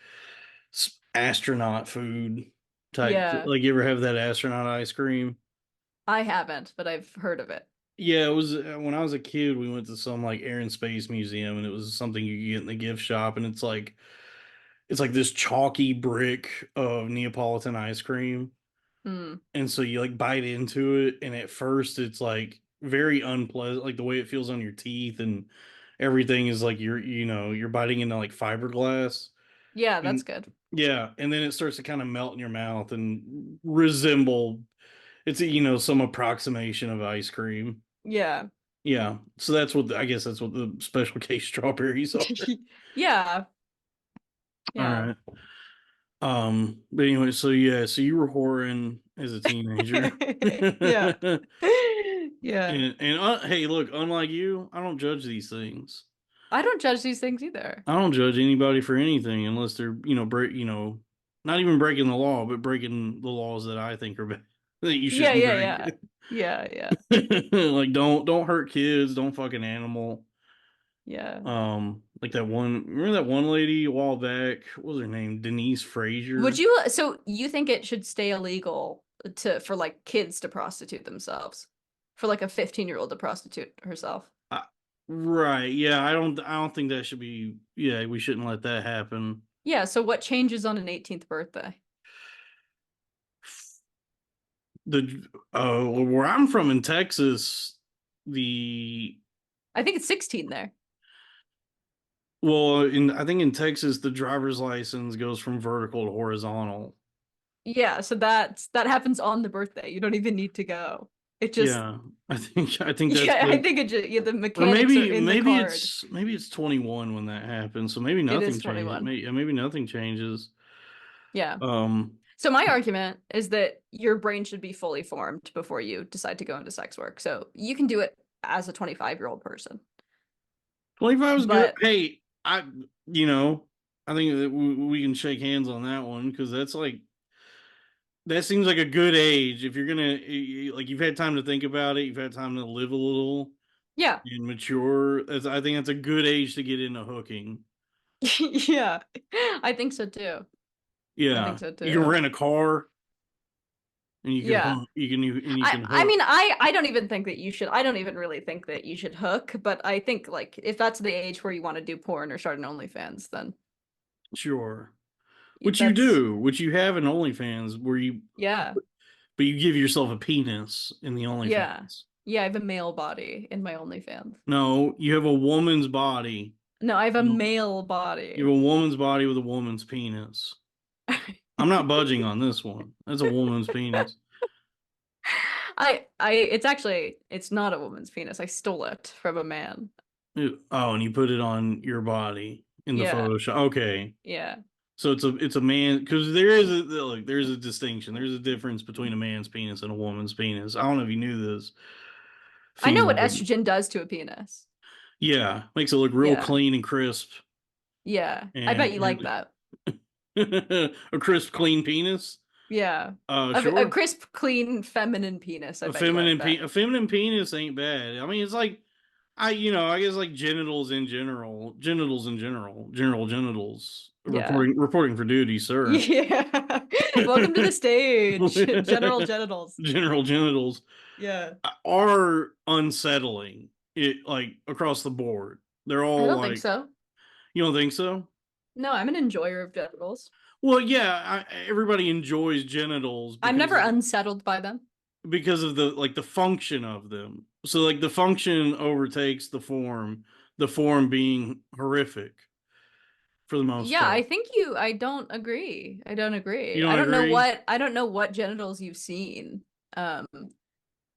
C: astronaut food type.
D: Yeah.
C: Like you ever have that astronaut ice cream?
D: I haven't, but I've heard of it.
C: Yeah, it was when I was a kid. We went to some like Air and Space Museum, and it was something you could get in the gift shop, and it's like this chalky brick of Neapolitan ice cream,
D: Hmm.
C: and so you like bite into it, and at first it's like very unpleasant, like the way it feels on your teeth, and everything is like you're biting into like fiberglass,
D: Yeah, that's
C: and
D: good.
C: yeah, and then it starts to kind of melt in your mouth and resemble some approximation of ice cream.
D: Yeah.
C: Yeah, so I guess that's what the special case strawberries are.
D: Yeah.
C: All
D: Yeah.
C: right. But anyway, so yeah, so you were whoring as a teenager.
D: Yeah.
C: and
D: Yeah.
C: hey, look, unlike you, I don't judge these things.
D: I don't judge these things either.
C: I don't judge anybody for anything unless they're, not even breaking the law, but breaking the laws that I think are bad, that you
D: Yeah,
C: shouldn't
D: yeah, yeah.
C: drink.
D: Yeah, yeah.
C: Like don't hurt kids, don't fuck an animal.
D: Yeah.
C: Like that one, remember that one lady a while back? What was her name? Denise
D: Would
C: Frazier.
D: you, so you think it should stay illegal for like kids to prostitute themselves? For like a 15-year-old to prostitute herself?
C: Uh, right. Yeah, I don't think that should be, yeah, we shouldn't let that happen.
D: Yeah, so what changes on an 18th birthday?
C: The where I'm from in Texas, the
D: I think it's 16 there.
C: in I think in Texas the driver's license goes from vertical to horizontal.
D: Yeah, so that happens on the birthday. You don't even need to go. It just
C: Yeah, I think that's
D: yeah, I
C: the
D: think it just yeah, the
C: or
D: mechanics are
C: maybe
D: in the
C: maybe
D: card.
C: it's 21 when that happens. So maybe
D: It is
C: nothing changes.
D: 21.
C: Maybe nothing changes.
D: Yeah.
C: Um
D: So my argument is that your brain should be fully formed before you decide to go into sex work. So you can do it as a 25-year-old person.
C: 25 is good.
D: But
C: Hey, you know, I think that we can shake hands on that one because that seems like a good age if you're gonna like you've had time to think about it, you've had time to live a little
D: yeah.
C: and mature. I think that's a good age to get into hooking.
D: Yeah. I think so too. I think
C: Yeah,
D: so
C: you can
D: too.
C: rent a car and you can
D: Yeah.
C: hunt. You can
D: I
C: hook.
D: mean I don't even think that you should I don't even really think that you should hook, but I think like if that's the age where you want to do porn or start an OnlyFans, then
C: Sure, which you
D: that's
C: do, which you have an OnlyFans where
D: yeah.
C: but you give yourself a penis in the
D: Yeah.
C: OnlyFans.
D: Yeah, I have a male body in my OnlyFans.
C: No, you have a woman's body.
D: No, I have a
C: You
D: male
C: you
D: body.
C: have a woman's body with a woman's penis. I'm not budging on this one. That's a woman's penis.
D: It's actually it's not a woman's penis. I stole it from a man.
C: Oh, and you put it on your body in the
D: Yeah.
C: Photoshop. Okay.
D: Yeah.
C: So it's a man because there is there's a distinction. There's a difference between a man's penis and a woman's penis. I don't know if you knew this.
D: I know what
C: Phemoid.
D: estrogen does to a penis.
C: Yeah, makes it look real
D: Yeah.
C: clean and crisp
D: Yeah. I bet you like
C: and
D: that.
C: a crisp, clean penis.
D: Yeah. A
C: Sure.
D: crisp, clean, feminine penis. I bet you like that.
C: A feminine penis ain't bad. I mean, it's like I guess like general genitals.
D: Yeah.
C: Reporting for duty, sir.
D: Yeah. Welcome to the stage. General genitals.
C: General genitals
D: Yeah.
C: are unsettling. It like across the board. They're
D: I
C: all
D: don't think
C: like,
D: so.
C: you don't think so?
D: No, I'm an enjoyer of genitals.
C: Well, yeah,
D: Yeah.
C: everybody enjoys genitals
D: I'm never unsettled by them.
C: because of the function of them. So like the function overtakes the form being horrific for the most
D: Yeah,
C: part.
D: I don't agree. I don't
C: You
D: agree.
C: don't agree?
D: I don't know what genitals you've seen. Um,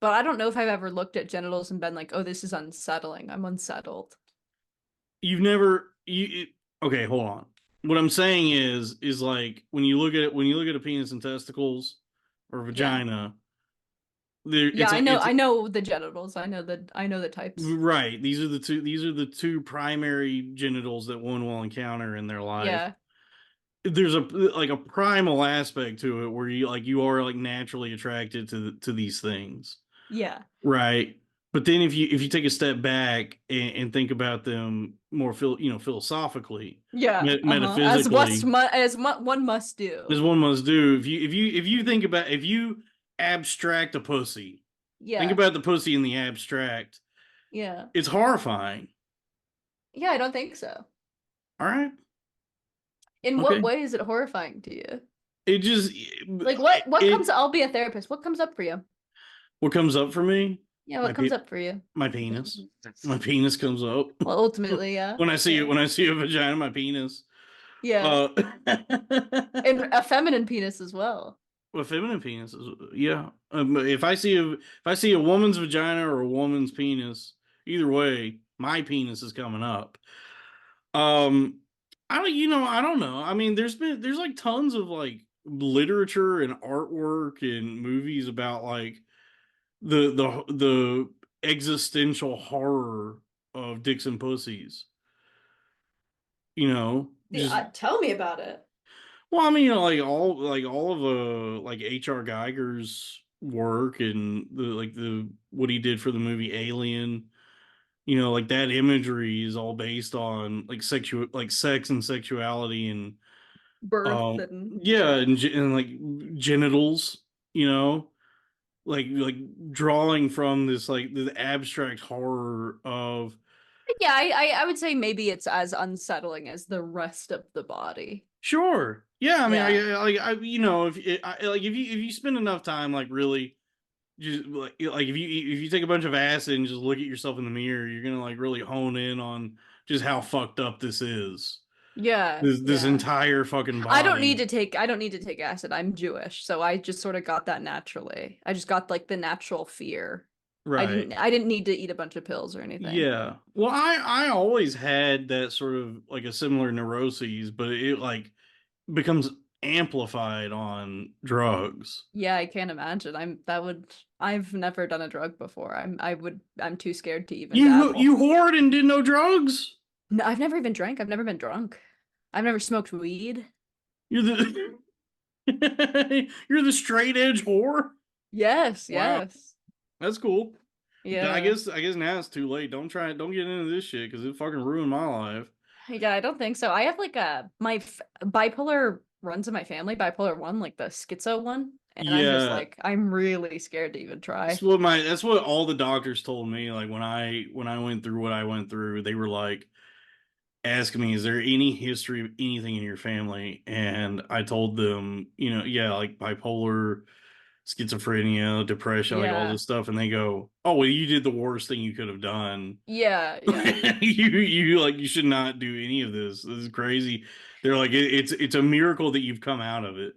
D: but I don't know if I've ever looked at genitals and been like, "Oh, this is unsettling. I'm unsettled."
C: You've never okay, hold on. What I'm saying is like when you look at it, when you look at a penis and testicles or
D: Yeah.
C: vagina, there
D: Yeah,
C: it's
D: I know the genitals. I know the types.
C: right. These are the two primary genitals that one will encounter in their life.
D: Yeah.
C: There's a like a primal aspect to it where you are like naturally attracted to these things.
D: Yeah.
C: Right. But then if you take a step back and think about them more philosophically,
D: Yeah. Uh-huh.
C: metaphysically,
D: One must do.
C: as one must do, if you think about if you abstract a pussy, think
D: Yeah.
C: about the pussy in the abstract,
D: Yeah.
C: it's horrifying.
D: Yeah, I don't think so.
C: All right.
D: In what
C: Okay.
D: way is it horrifying to you?
C: It just
D: Like what
C: it
D: comes I'll be a therapist. What comes up for you?
C: what comes up for me,
D: Yeah,
C: my
D: what comes
C: pe
D: up for you?
C: my penis. My penis comes up.
D: Well, ultimately, yeah. Yeah.
C: When I see a vagina, my penis.
D: Yeah.
C: Uh
D: And a feminine penis as well.
C: Well, feminine penises, yeah. If I see a woman's vagina or a woman's penis, either way, my penis is coming up. Um, I don't know. I mean, there's like tons of like literature and artwork and movies about like the existential horror of dicks and pussies. Just
D: Tell me about it.
C: well, I mean, like all of like H.R. Geiger's work and the what he did for the movie Alien, like that imagery is all based on like sex and sexuality and
D: Birth and
C: yeah,
D: shit.
C: and like genitals, you know, like drawing from this like the abstract horror of
D: Yeah, I would say maybe it's as unsettling as the rest of the body.
C: sure. Yeah, I mean,
D: Yeah.
C: if you spend enough time like really just like if you take a bunch of acid and just look at yourself in the mirror, you're gonna like really hone in on just how fucked up this is.
D: Yeah,
C: This
D: yeah.
C: entire fucking body.
D: I don't need to take acid. I'm Jewish, so I just sort of got that naturally. I just got like the natural fear.
C: Right.
D: I didn't need to eat a bunch of pills or anything.
C: Yeah. Well, I always had that sort of like a similar neuroses, but it like becomes amplified on drugs.
D: Yeah, I can't imagine. I've never done a drug before. I'm too scared to even dabble.
C: You whored and did no drugs?
D: No, I've never even drank. I've never been drunk. I've never smoked weed.
C: You're the you're the straight edge whore?
D: Yes,
C: Wow.
D: yes.
C: That's cool.
D: Yeah.
C: I guess now it's too late. Don't get into this shit because it fucking ruined my life.
D: Yeah, I don't think so. I have like bipolar runs in my family, bipolar one, like the schizo one, and I'm just
C: Yeah,
D: like I'm really scared to even try.
C: that's what all the doctors told me. Like when I went through what I went through, they were like asking me, "Is there any history of anything in your family?" And I told them, yeah, like bipolar, schizophrenia, depression, like all
D: Yeah.
C: this stuff, and they go, "Oh, well, you did the worst thing you could have done."
D: Yeah, yeah.
C: You should not do any of this. This is crazy. They're like it's a miracle that you've come out of it.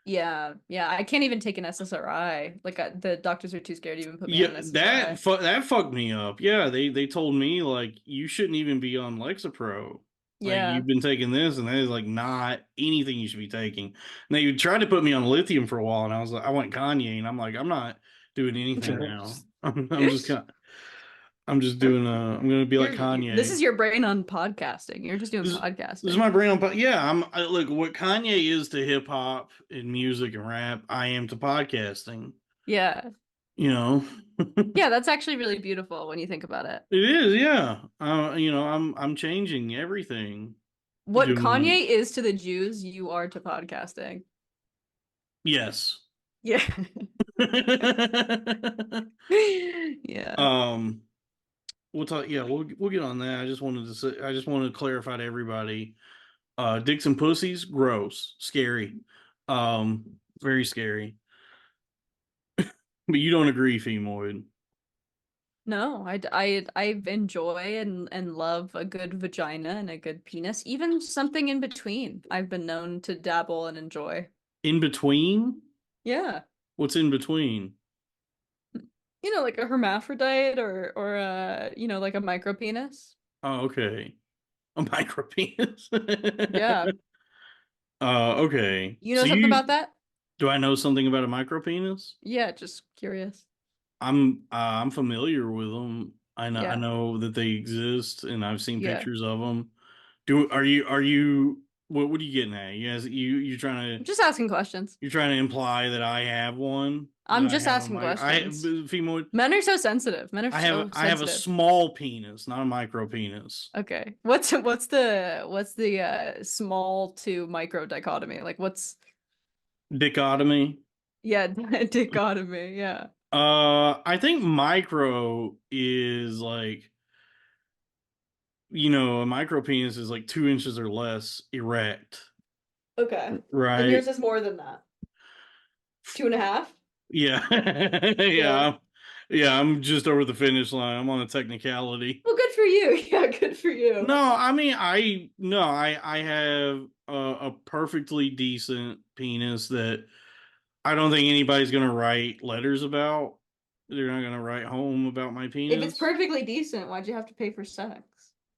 D: Yeah, yeah. I can't even take an SSRI. Like the doctors are too scared to even put me on
C: Yeah,
D: an SSRI.
C: that fucked me up. Yeah, they told me like you shouldn't even be on Lexapro. Like
D: Yeah.
C: you've been taking this, and that is like not anything you should be taking. Now you tried to put me on lithium for a while, and I was like, I went Kanye, and I'm like, I'm not doing anything now. I'm just doing I'm gonna be like
D: This
C: Kanye.
D: is your brain on podcasting. You're just doing
C: This is
D: podcasting.
C: my brain on yeah. Look what Kanye is to hip hop and music and rap. I am to podcasting.
D: Yeah.
C: You know.
D: Yeah, that's actually really beautiful when you think about it.
C: It is, yeah. I'm changing everything.
D: What
C: Doing
D: Kanye is to the Jews, you are to podcasting.
C: yes.
D: Yeah. Yeah.
C: um, we'll talk. Yeah, we'll get on that. I just wanted to clarify to everybody. Dicks and pussies, gross, scary, very scary. But you don't agree, Phemoid.
D: No, I enjoy and love a good vagina and a good penis, even something in between. I've been known to dabble and enjoy.
C: In between,
D: Yeah.
C: what's in between?
D: You know, like a hermaphrodite or like a micro penis.
C: Oh, okay. A micro penis.
D: Yeah.
C: Okay.
D: You know
C: So
D: something about that?
C: do I know something about a micro penis?
D: Yeah, just curious.
C: I'm familiar with them. I
D: Yeah.
C: know that they exist, and I've seen
D: Yeah.
C: pictures of them. Are you what are you getting at? You trying to
D: I'm just asking questions.
C: you're trying to imply that I have one, that
D: I'm
C: I
D: just
C: have a
D: asking
C: mic
D: questions.
C: female.
D: Men are so sensitive. Men are so
C: I have a
D: sensitive.
C: small penis, not a micro penis.
D: Okay. What's the small to micro dichotomy? Like what's
C: Dichotomy.
D: yeah, dichotomy, yeah.
C: I think micro is like, a micro penis is like 2 inches or less erect,
D: Okay. And
C: right?
D: yours is more than that. 2.5?
C: Yeah,
D: Yeah.
C: yeah, yeah. I'm just over the finish line. I'm on a technicality.
D: Well, good for you. Yeah, good for you.
C: No, I mean, I have a perfectly decent penis that I don't think anybody's gonna write letters about. They're not gonna write home about my
D: If it's
C: penis.
D: perfectly decent, why'd you have to pay for sex?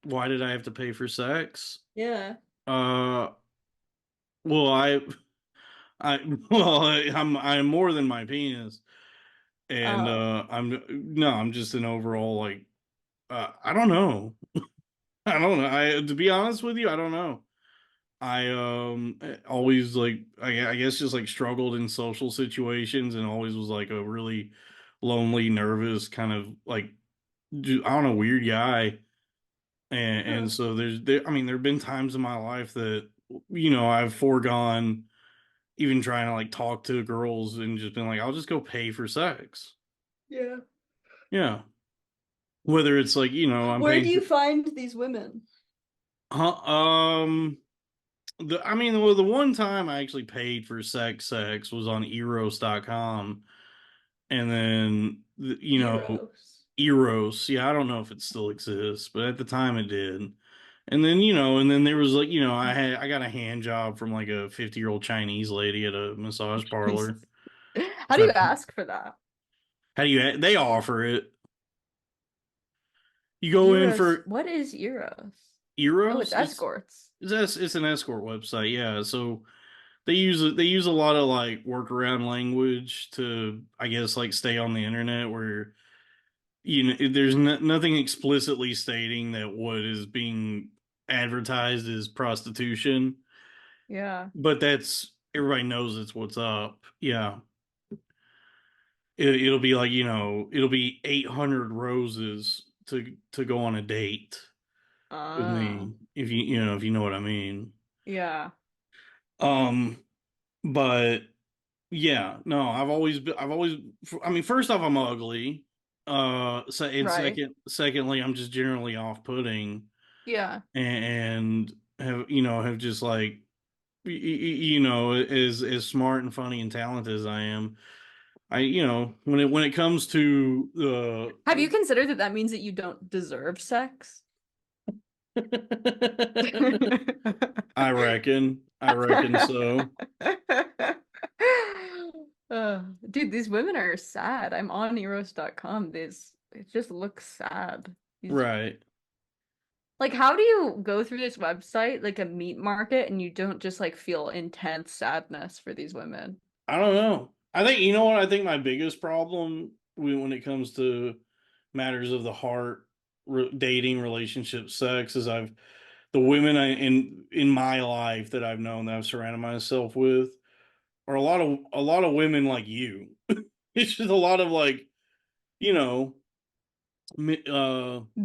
C: Why did I have to pay for sex?
D: Yeah.
C: Uh, well, I'm more than my penis, and
D: Oh.
C: I'm just an overall like, I don't know. I don't know. To be honest with you, I don't know. I always like, I guess just like struggled in social situations and always was like a really lonely, nervous kind of like, I don't know, weird guy. And
D: Huh.
C: so I mean, there've been times in my life that, I've foregone even trying to like talk to girls and just been like, I'll just go pay for sex.
D: Yeah.
C: Yeah. Whether it's like, I'm
D: Where do
C: paying
D: you
C: for,
D: find these women?
C: uh, I mean, well, the one time I actually paid for sex was on eros.com. And then,
D: Eros.
C: Eros. Yeah, I don't know if it still exists, but at the time it did. And then, and then there was like, I got a hand job from like a 50-year-old Chinese lady at a massage parlor.
D: Jesus. How do
C: So
D: you ask for that?
C: how do they offer it? You go in
D: Eros.
C: for
D: What is Eros? Oh, it's
C: Eros.
D: escorts.
C: It's an escort website. Yeah. So they use a lot of like workaround language to, I guess, like stay on the internet where, there's nothing explicitly stating that what is being advertised is prostitution,
D: Yeah.
C: but that's everybody knows it's what's up. Yeah. It'll be like, it'll be 800 roses to go on a date with
D: Oh.
C: me, if you know what I mean.
D: Yeah.
C: Um, but yeah, no, I've always, I mean, first off, I'm ugly. So, and
D: Right.
C: secondly, I'm just generally off-putting,
D: Yeah.
C: and have just like, as smart and funny and talented as I am, when it comes to
D: Have you considered that that means that you don't deserve sex?
C: I reckon so.
D: Dude, these women are sad. I'm on eros.com. It just looks sad. These
C: Right.
D: like how do you go through this website like a meat market and you don't just like feel intense sadness for these women?
C: I don't know. I think, you know what? I think my biggest problem when it comes to matters of the heart, dating, relationship, sex, is the women in my life that I've known, that I've surrounded myself with, are a lot of women like you. It's just a lot of like, you know,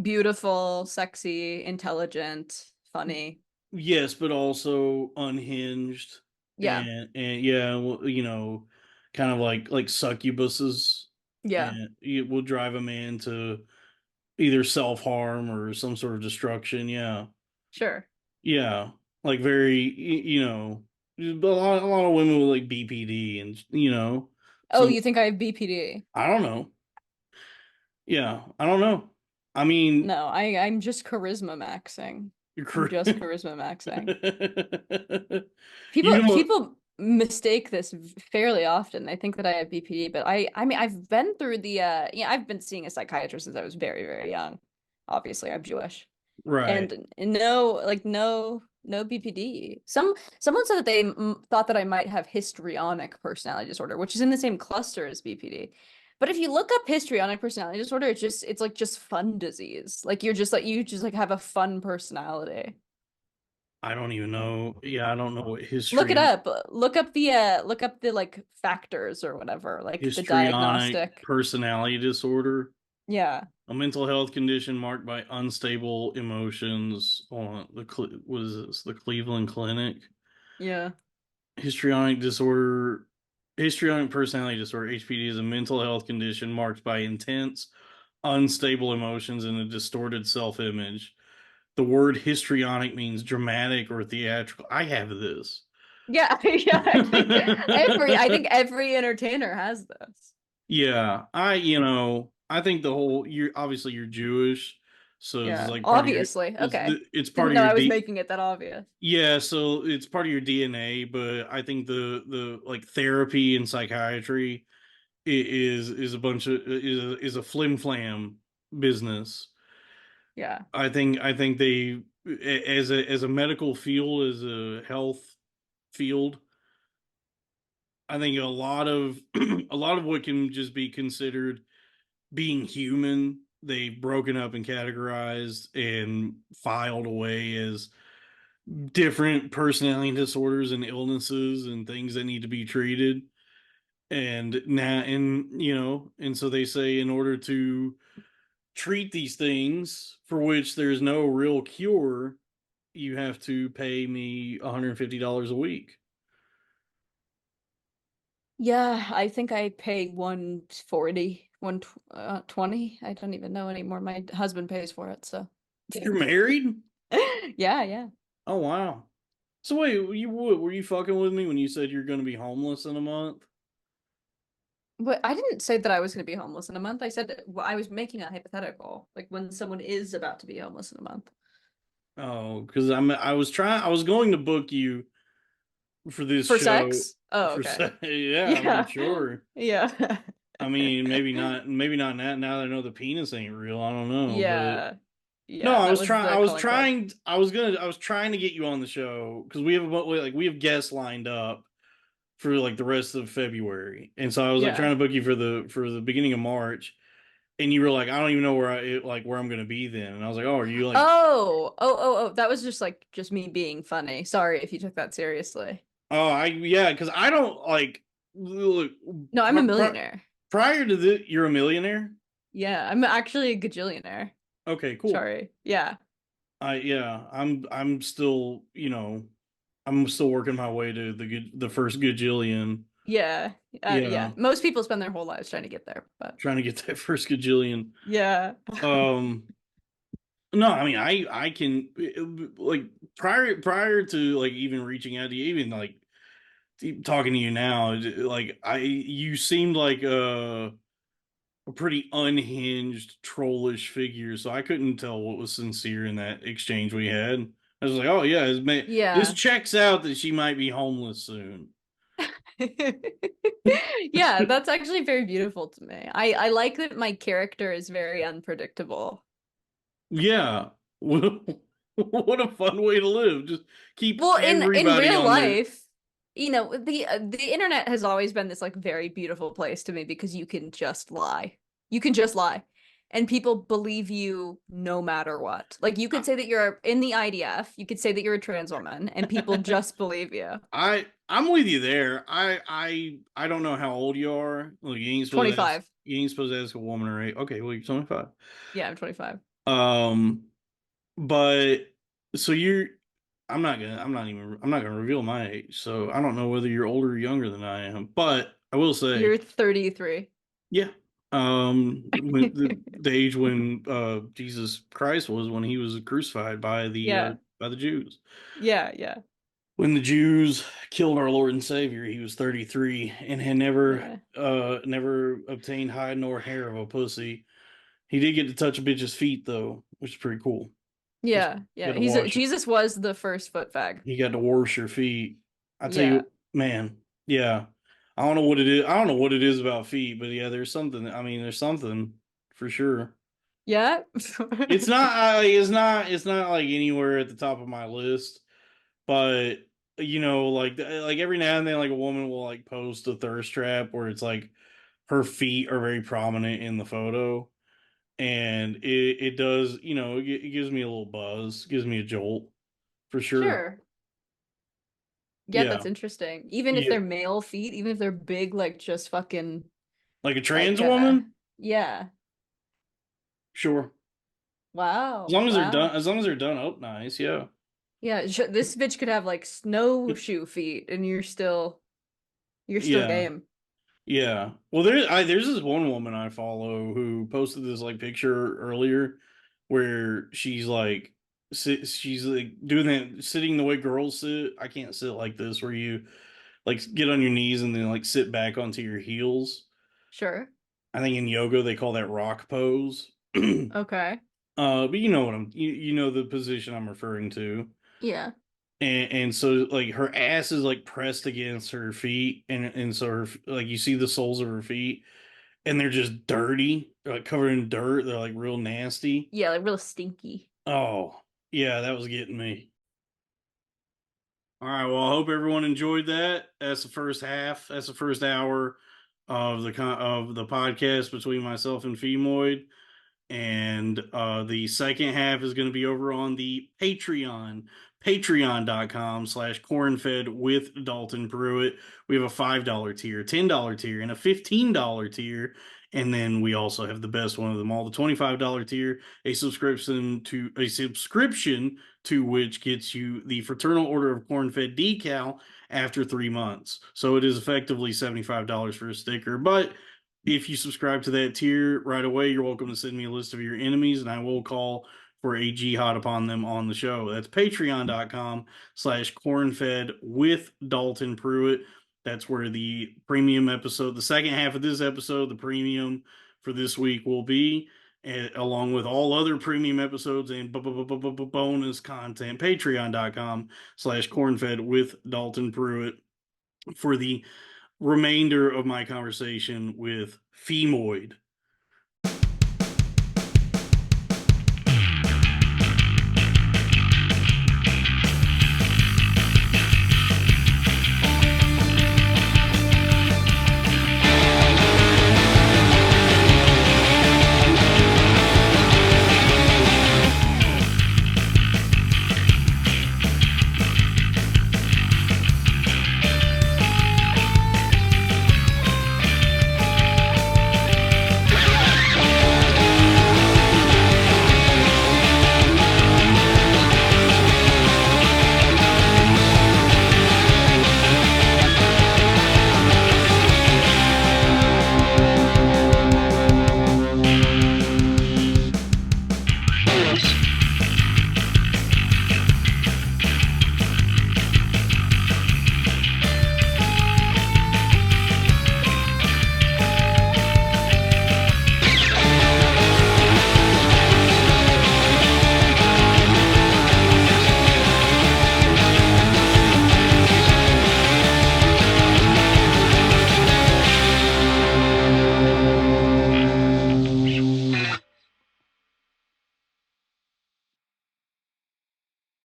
D: Beautiful, sexy, intelligent, funny.
C: yes, but also unhinged,
D: Yeah.
C: and yeah, well, kind of like succubuses,
D: Yeah.
C: and it will drive a man to either self harm or some sort of destruction. Yeah,
D: Sure.
C: yeah, like very, a lot of women with like BPD, and
D: Oh,
C: some,
D: you think I have BPD?
C: I don't know. Yeah, I don't know. I mean,
D: No, I'm just charisma maxing.
C: you're
D: I'm
C: correct.
D: just charisma maxing.
C: You know what?
D: People mistake this fairly often. They think that I have BPD, but I mean I've been through the yeah, I've been seeing a psychiatrist since I was very, very young. Obviously, I'm Jewish.
C: Right.
D: and no BPD. Someone said that they thought that I might have histrionic personality disorder, which is in the same cluster as BPD. But if you look up histrionic personality disorder, it's like just fun disease. Like you just like have a fun personality.
C: I don't even know. Yeah, I don't know what
D: Look it up. Look up the like factors or whatever, like the
C: histrionic
D: diagnostic.
C: personality disorder,
D: Yeah.
C: a mental health condition marked by unstable emotions on what is this? The Cleveland Clinic.
D: Yeah.
C: Histrionic disorder, histrionic personality disorder, HPD, is a mental health condition marked by intense, unstable emotions and a distorted self-image. The word histrionic means dramatic or theatrical. I have this.
D: Yeah, yeah, I think every entertainer has this.
C: Yeah, I think the whole you're obviously you're Jewish, so it's
D: Yeah,
C: like part of your
D: obviously. Okay.
C: it's part
D: Didn't
C: of
D: know
C: your
D: I was
C: D
D: making it that obvious.
C: yeah, so it's part of your DNA, but I think the like therapy and psychiatry is a bunch of is a flim flam business.
D: Yeah.
C: I think they as a medical field, as a health field, I think a lot of a lot of what can just be considered being human, they've broken up and categorized and filed away as different personality disorders and illnesses and things that need to be treated. And now, and so they say in order to treat these things for which there's no real cure, you have to pay me $150 a week.
D: Yeah, I think I pay 140, 120. I don't even know anymore. My husband pays for it, so.
C: You're married?
D: Yeah, yeah.
C: Oh wow. So wait, were you fucking with me when you said you're going to be homeless in a month?
D: But I didn't say that I was going to be homeless in a month. I said I was making a hypothetical, like when someone is about to be homeless in a month.
C: Oh, because I was going to book you for this
D: For
C: show
D: sex? Oh,
C: for
D: okay.
C: yeah, I mean
D: Yeah.
C: sure.
D: Yeah.
C: I mean maybe not now that I know the penis ain't real. I don't know, but
D: Yeah.
C: no,
D: Yeah, that was the calling card.
C: I was trying to get you on the show because we have guests lined up for like the rest of February. And so I was like
D: Yeah.
C: trying to book you for the beginning of March, and you were like, I don't even know where I'm gonna be then. And I was like, oh, are you like,
D: Oh, that was just me being funny. Sorry if you took that seriously.
C: oh, I yeah, because I don't like look
D: No, I'm a millionaire.
C: prior to this, you're a millionaire.
D: Yeah, I'm actually a gajillionaire.
C: Okay, cool.
D: Sorry. Yeah.
C: I yeah, I'm still I'm still working my way to the first gajillion.
D: Yeah. Yeah.
C: Yeah,
D: Most people spend their whole lives trying to get there, but
C: trying to get that first gajillion.
D: yeah.
C: Um, no, I mean I can like prior to like even reaching out to you, even like talking to you now, like I you seemed like a pretty unhinged trollish figure, so I couldn't tell what was sincere in that exchange we had. I was like, oh yeah, this
D: Yeah.
C: checks out that she might be homeless soon.
D: Yeah, that's actually very beautiful to me. I like that my character is very unpredictable.
C: Yeah, what a fun way to live. Just keep
D: Well, in
C: everybody
D: real
C: on their
D: life, the internet has always been this like very beautiful place to me because you can just lie. You can just lie. And people believe you no matter what. Like you could say that you're in the IDF, you could say that you're a trans woman, and people just believe you.
C: I'm with you there. I don't know how old you are. Look,
D: 25.
C: you ain't supposed to ask a woman her age. Okay, well you're 25.
D: Yeah, I'm 25.
C: Um, but so you're. I'm not gonna reveal my age. So I don't know whether you're older or younger than I am. But I will say,
D: You're 33.
C: yeah. When the age when Jesus Christ was when he was crucified
D: Yeah.
C: by the Jews.
D: Yeah, yeah.
C: When the Jews killed our Lord and Savior, he was 33 and had
D: Yeah.
C: never obtained hide nor hair of a pussy. He did get to touch a bitch's feet though, which is pretty cool. Just
D: Yeah, yeah.
C: got to wash it.
D: Jesus was the first foot fag.
C: He got to wash your feet. I tell
D: Yeah.
C: you, man, yeah. I don't know what it is. I don't know what it is about feet, but yeah, there's something. I mean, there's something for sure.
D: Yeah.
C: It's not. It's not like anywhere at the top of my list. But like every now and then, like a woman will like post a thirst trap where it's like her feet are very prominent in the photo, and it does. It gives me a little buzz, gives me a jolt for sure.
D: Sure. Yeah,
C: Yeah,
D: that's interesting. Even if
C: yeah.
D: they're male feet, even if they're big, like just fucking
C: Like a trans
D: like
C: woman,
D: yeah.
C: sure. As
D: Wow.
C: long as they're
D: Wow.
C: done, as long as they're done up nice, yeah.
D: Yeah, this bitch could have like snowshoe feet and you're still
C: Yeah.
D: game.
C: Yeah. Well, there's this one woman I follow who posted this like picture earlier where she's like doing that sitting the way girls sit. I can't sit like this where you like get on your knees and then like sit back onto your heels.
D: Sure.
C: I think in yoga they call that rock pose.
D: Okay.
C: But you know what you know the position I'm referring to.
D: Yeah.
C: And so like her ass is like pressed against her feet and so like you see the soles of her feet and they're just dirty, they're like covered in dirt, they're like real nasty.
D: Yeah, like real stinky.
C: Oh yeah, that was getting me. All right, well I hope everyone enjoyed that. That's the first half, that's the first hour of the podcast between myself and Phemoid. And the second half is going to be over on the Patreon, patreon.com/cornfed with Dalton Pruitt. We have a $5 tier, $10 tier, and a $15 tier. And then we also have the best one of them all, the $25 tier, a subscription to which gets you the Fraternal Order of Corn-Fed decal after 3 months. So it is effectively $75 for a sticker. But if you subscribe to that tier right away, you're welcome to send me a list of your enemies, and I will call for a jihad upon them on the show. That's patreon.com/cornfed with Dalton Pruitt. That's where the premium episode, the second half of this episode, the premium for this week will be, along with all other premium episodes and bonus content. Patreon.com/cornfed with Dalton Pruitt for the remainder of my conversation with Phemoid.